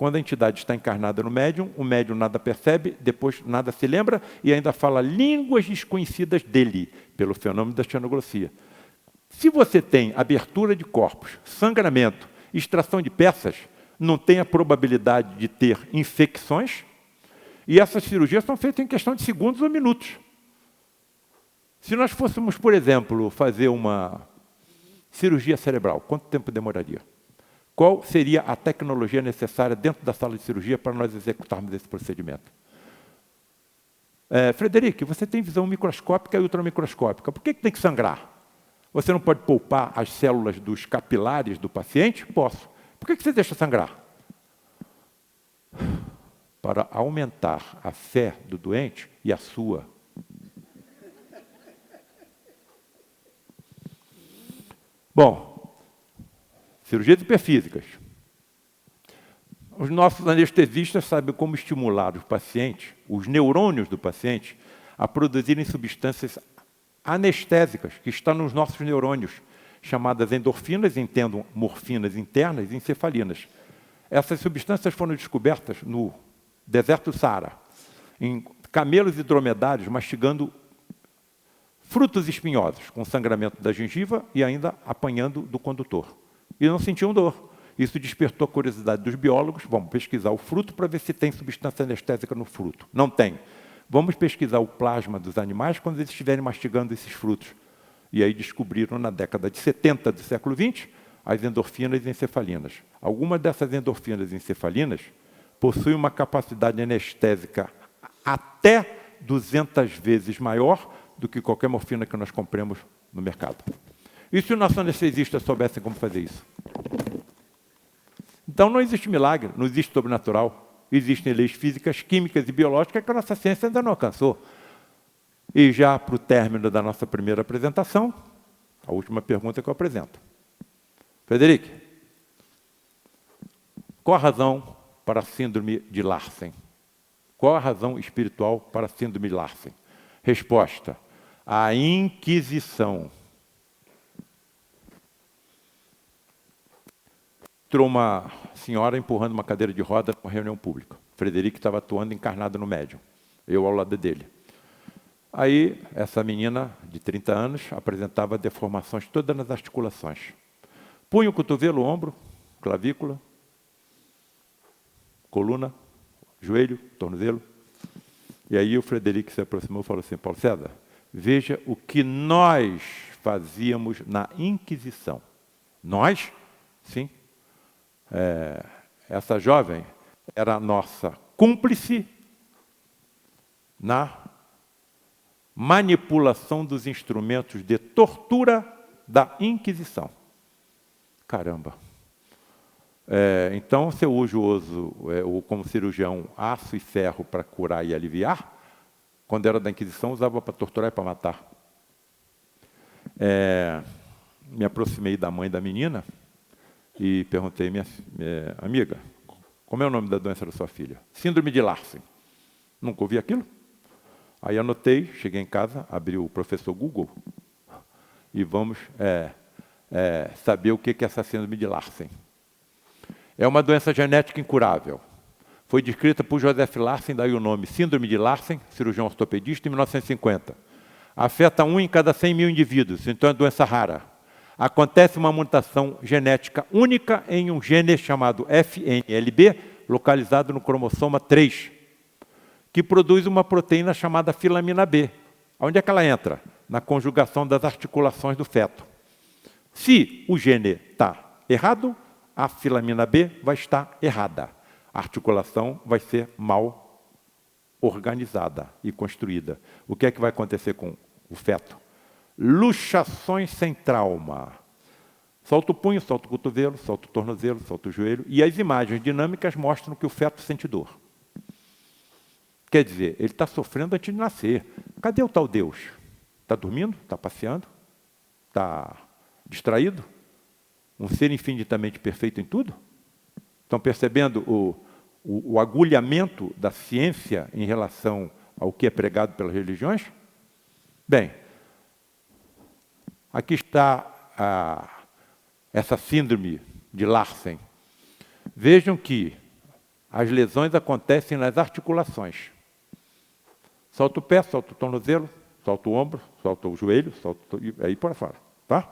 Quando a entidade está encarnada no médium, o médium nada percebe, depois nada se lembra e ainda fala línguas desconhecidas dele, pelo fenômeno da xenoglossia. Se você tem abertura de corpos, sangramento, extração de peças, não tem a probabilidade de ter infecções, e essas cirurgias são feitas em questão de segundos ou minutos. Se nós fôssemos, por exemplo, fazer uma cirurgia cerebral, quanto tempo demoraria? Qual seria a tecnologia necessária dentro da sala de cirurgia para nós executarmos esse procedimento? Frederico, você tem visão microscópica e ultramicroscópica. Por que tem que sangrar? Você não pode poupar as células dos capilares do paciente? Posso. Por que você deixa sangrar? Para aumentar a fé do doente e a sua. Bom, cirurgias hiperfísicas. Os nossos anestesistas sabem como estimular os pacientes, os neurônios do paciente, a produzirem substâncias anestésicas que estão nos nossos neurônios, chamadas endorfinas, entendam, morfinas internas e encefalinas. Essas substâncias foram descobertas no deserto do Saara, em camelos e dromedários mastigando frutos espinhosos, com sangramento da gengiva e ainda apanhando do condutor. E não sentiam dor. Isso despertou a curiosidade dos biólogos. Vamos pesquisar o fruto para ver se tem substância anestésica no fruto. Não tem. Vamos pesquisar o plasma dos animais quando eles estiverem mastigando esses frutos. E aí descobriram, na década de 70 do século XX, as endorfinas e encefalinas. Algumas dessas endorfinas e encefalinas possuem uma capacidade anestésica até 200 vezes maior do que qualquer morfina que nós compremos no mercado. E se os nossos anestesistas soubessem como fazer isso? Então não existe milagre, não existe sobrenatural. Existem leis físicas, químicas e biológicas que a nossa ciência ainda não alcançou. E já para o término da nossa primeira apresentação, a última pergunta que eu apresento. Frederico, qual a razão para a síndrome de Larsen? Qual a razão espiritual para a síndrome de Larsen? Resposta: a Inquisição. Entrou uma senhora empurrando uma cadeira de roda numa reunião pública. Frederico estava atuando encarnado no médium, eu ao lado dele. Aí, essa menina de 30 anos apresentava deformações todas nas articulações. Punho, cotovelo, ombro, clavícula, coluna, joelho, tornozelo. E aí o Frederico se aproximou e falou assim: Paulo César, veja o que nós fazíamos na Inquisição. Nós? Sim. Essa jovem era a nossa cúmplice na manipulação dos instrumentos de tortura da Inquisição. Caramba! Então, se eu uso como cirurgião aço e ferro para curar e aliviar, quando era da Inquisição, usava para torturar e para matar. Me aproximei da mãe da menina e perguntei: minha amiga, como é o nome da doença da sua filha? Síndrome de Larsen. Nunca ouvi aquilo? Aí anotei, cheguei em casa, abri o professor Google e vamos saber o que é essa síndrome de Larsen. É uma doença genética incurável. Foi descrita por Joseph Larsen, daí o nome Síndrome de Larsen, cirurgião ortopedista, em 1950. Afeta 1 em cada 100 mil indivíduos, então é doença rara. Acontece uma mutação genética única em um gene chamado FNLB, localizado no cromossoma 3, que produz uma proteína chamada filamina B. Onde é que ela entra? Na conjugação das articulações do feto. Se o gene está errado, a filamina B vai estar errada. A articulação vai ser mal organizada e construída. O que é que vai acontecer com o feto? Luxações sem trauma. Solta o punho, solta o cotovelo, solta o tornozelo, solta o joelho. E as imagens dinâmicas mostram que o feto sente dor. Quer dizer, ele está sofrendo antes de nascer. Cadê o tal Deus? Está dormindo? Está passeando? Está distraído? Um ser infinitamente perfeito em tudo? Estão percebendo o agulhamento da ciência em relação ao que é pregado pelas religiões? Bem, aqui está essa síndrome de Larsen. Vejam que as lesões acontecem nas articulações. Solta o pé, solta o tornozelo, solta o ombro, solta o joelho, solta e aí por fora. Tá?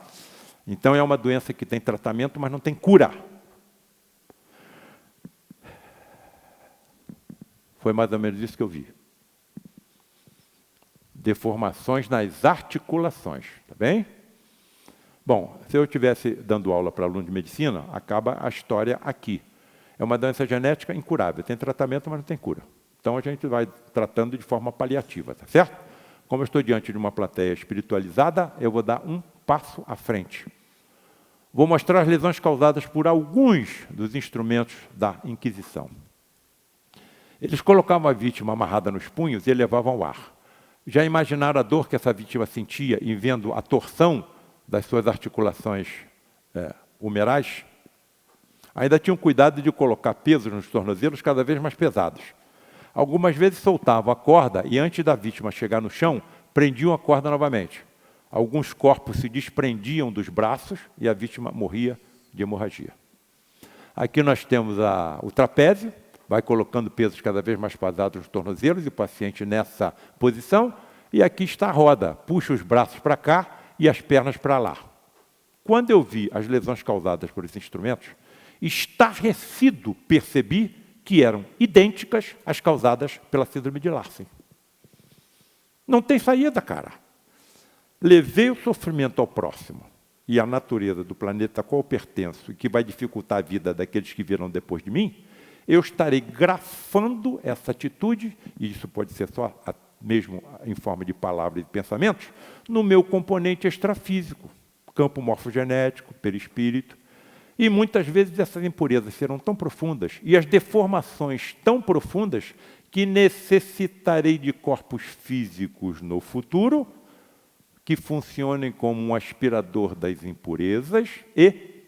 Então é uma doença que tem tratamento, mas não tem cura. Foi mais ou menos isso que eu vi. Deformações nas articulações, tá bem? Bom, se eu estivesse dando aula para aluno de medicina, acaba a história aqui. É uma doença genética incurável, tem tratamento, mas não tem cura. Então a gente vai tratando de forma paliativa, tá certo? Como eu estou diante de uma plateia espiritualizada, eu vou dar um passo à frente. Vou mostrar as lesões causadas por alguns dos instrumentos da Inquisição. Eles colocavam a vítima amarrada nos punhos e elevavam ao ar. Já imaginaram a dor que essa vítima sentia em vendo a torção das suas articulações humerais? Ainda tinham cuidado de colocar pesos nos tornozelos cada vez mais pesados. Algumas vezes soltavam a corda e, antes da vítima chegar no chão, prendiam a corda novamente. Alguns corpos se desprendiam dos braços e a vítima morria de hemorragia. Aqui nós temos o trapézio, vai colocando pesos cada vez mais pesados nos tornozelos e o paciente nessa posição. E aqui está a roda, puxa os braços para cá e as pernas para lá. Quando eu vi as lesões causadas por esses instrumentos, estarrecido percebi que eram idênticas às causadas pela síndrome de Larsen. Não tem saída, cara. Levei o sofrimento ao próximo e a natureza do planeta a qual eu pertenço e que vai dificultar a vida daqueles que virão depois de mim, eu estarei grafando essa atitude, e isso pode ser só mesmo em forma de palavras e de pensamentos, no meu componente extrafísico, campo morfogenético, perispírito. E muitas vezes essas impurezas serão tão profundas e as deformações tão profundas que necessitarei de corpos físicos no futuro que funcionem como um aspirador das impurezas e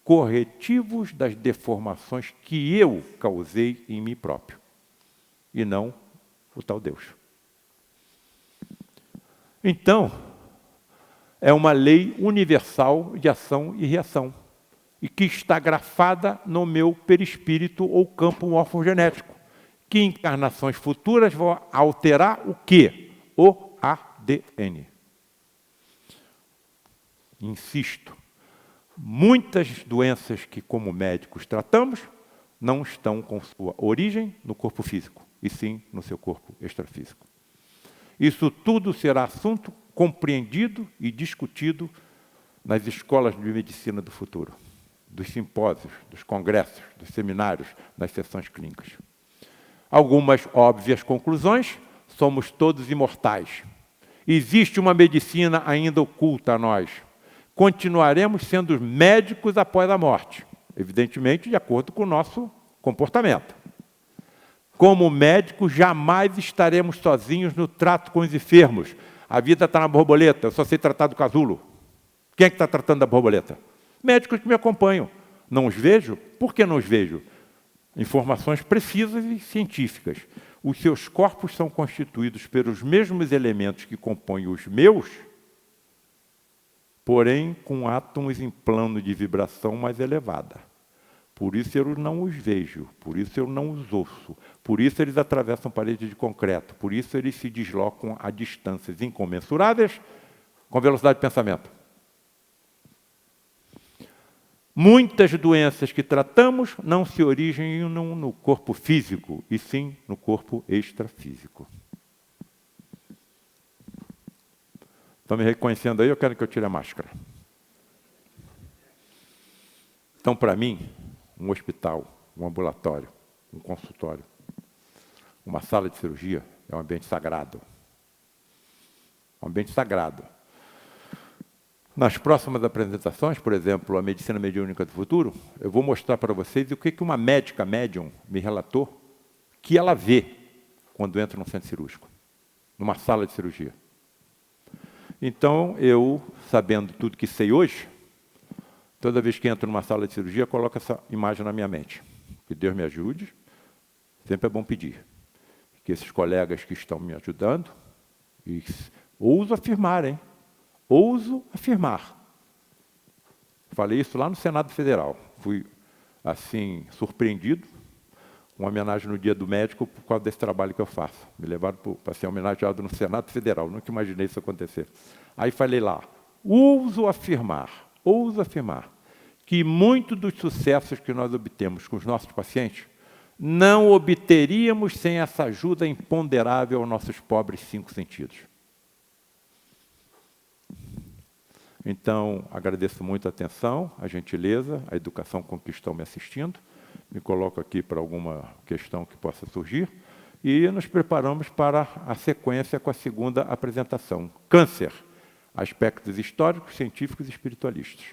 corretivos das deformações que eu causei em mim próprio, e não o tal Deus. Então, é uma lei universal de ação e reação, e que está grafada no meu perispírito ou campo morfogenético, que em encarnações futuras vão alterar o quê? O ADN. Insisto, muitas doenças que, como médicos, tratamos, não estão com sua origem no corpo físico, e sim no seu corpo extrafísico. Isso tudo será assunto compreendido e discutido nas escolas de medicina do futuro, dos simpósios, dos congressos, dos seminários, das sessões clínicas. Algumas óbvias conclusões: somos todos imortais. Existe uma medicina ainda oculta a nós. Continuaremos sendo médicos após a morte, evidentemente de acordo com o nosso comportamento. Como médicos, jamais estaremos sozinhos no trato com os enfermos. A vida está na borboleta, eu só sei tratar do casulo. Quem é que está tratando da borboleta? Médicos que me acompanham. Não os vejo? Por que não os vejo? Informações precisas e científicas. Os seus corpos são constituídos pelos mesmos elementos que compõem os meus, porém com átomos em plano de vibração mais elevada. Por isso eu não os vejo, por isso eu não os ouço, por isso eles atravessam paredes de concreto, por isso eles se deslocam a distâncias incomensuráveis com velocidade de pensamento. Muitas doenças que tratamos não se originam no corpo físico, e sim no corpo extrafísico. Estão me reconhecendo aí? Eu quero que eu tire a máscara. Então, para mim, um hospital, um ambulatório, um consultório, uma sala de cirurgia é um ambiente sagrado. Um ambiente sagrado. Nas próximas apresentações, por exemplo, a Medicina Mediúnica do Futuro, eu vou mostrar para vocês o que uma médica médium me relatou que ela vê quando entra num centro cirúrgico, numa sala de cirurgia. Então, eu, sabendo tudo que sei hoje, toda vez que entro numa sala de cirurgia, coloco essa imagem na minha mente. Que Deus me ajude, sempre é bom pedir. Que esses colegas que estão me ajudando, e ouso afirmar, hein? Ouso afirmar. Falei isso lá no Senado Federal. Fui, assim, surpreendido uma homenagem no Dia do Médico por causa desse trabalho que eu faço. Me levaram para ser homenageado no Senado Federal, nunca imaginei isso acontecer. Aí falei lá, ouso afirmar que muito dos sucessos que nós obtemos com os nossos pacientes não obteríamos sem essa ajuda imponderável aos nossos pobres 5 sentidos. Então, agradeço muito a atenção, a gentileza, a educação com que estão me assistindo. Me coloco aqui para alguma questão que possa surgir. E nos preparamos para a sequência com a segunda apresentação. Câncer, aspectos históricos, científicos e espiritualistas.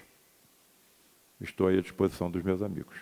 Estou aí à disposição dos meus amigos.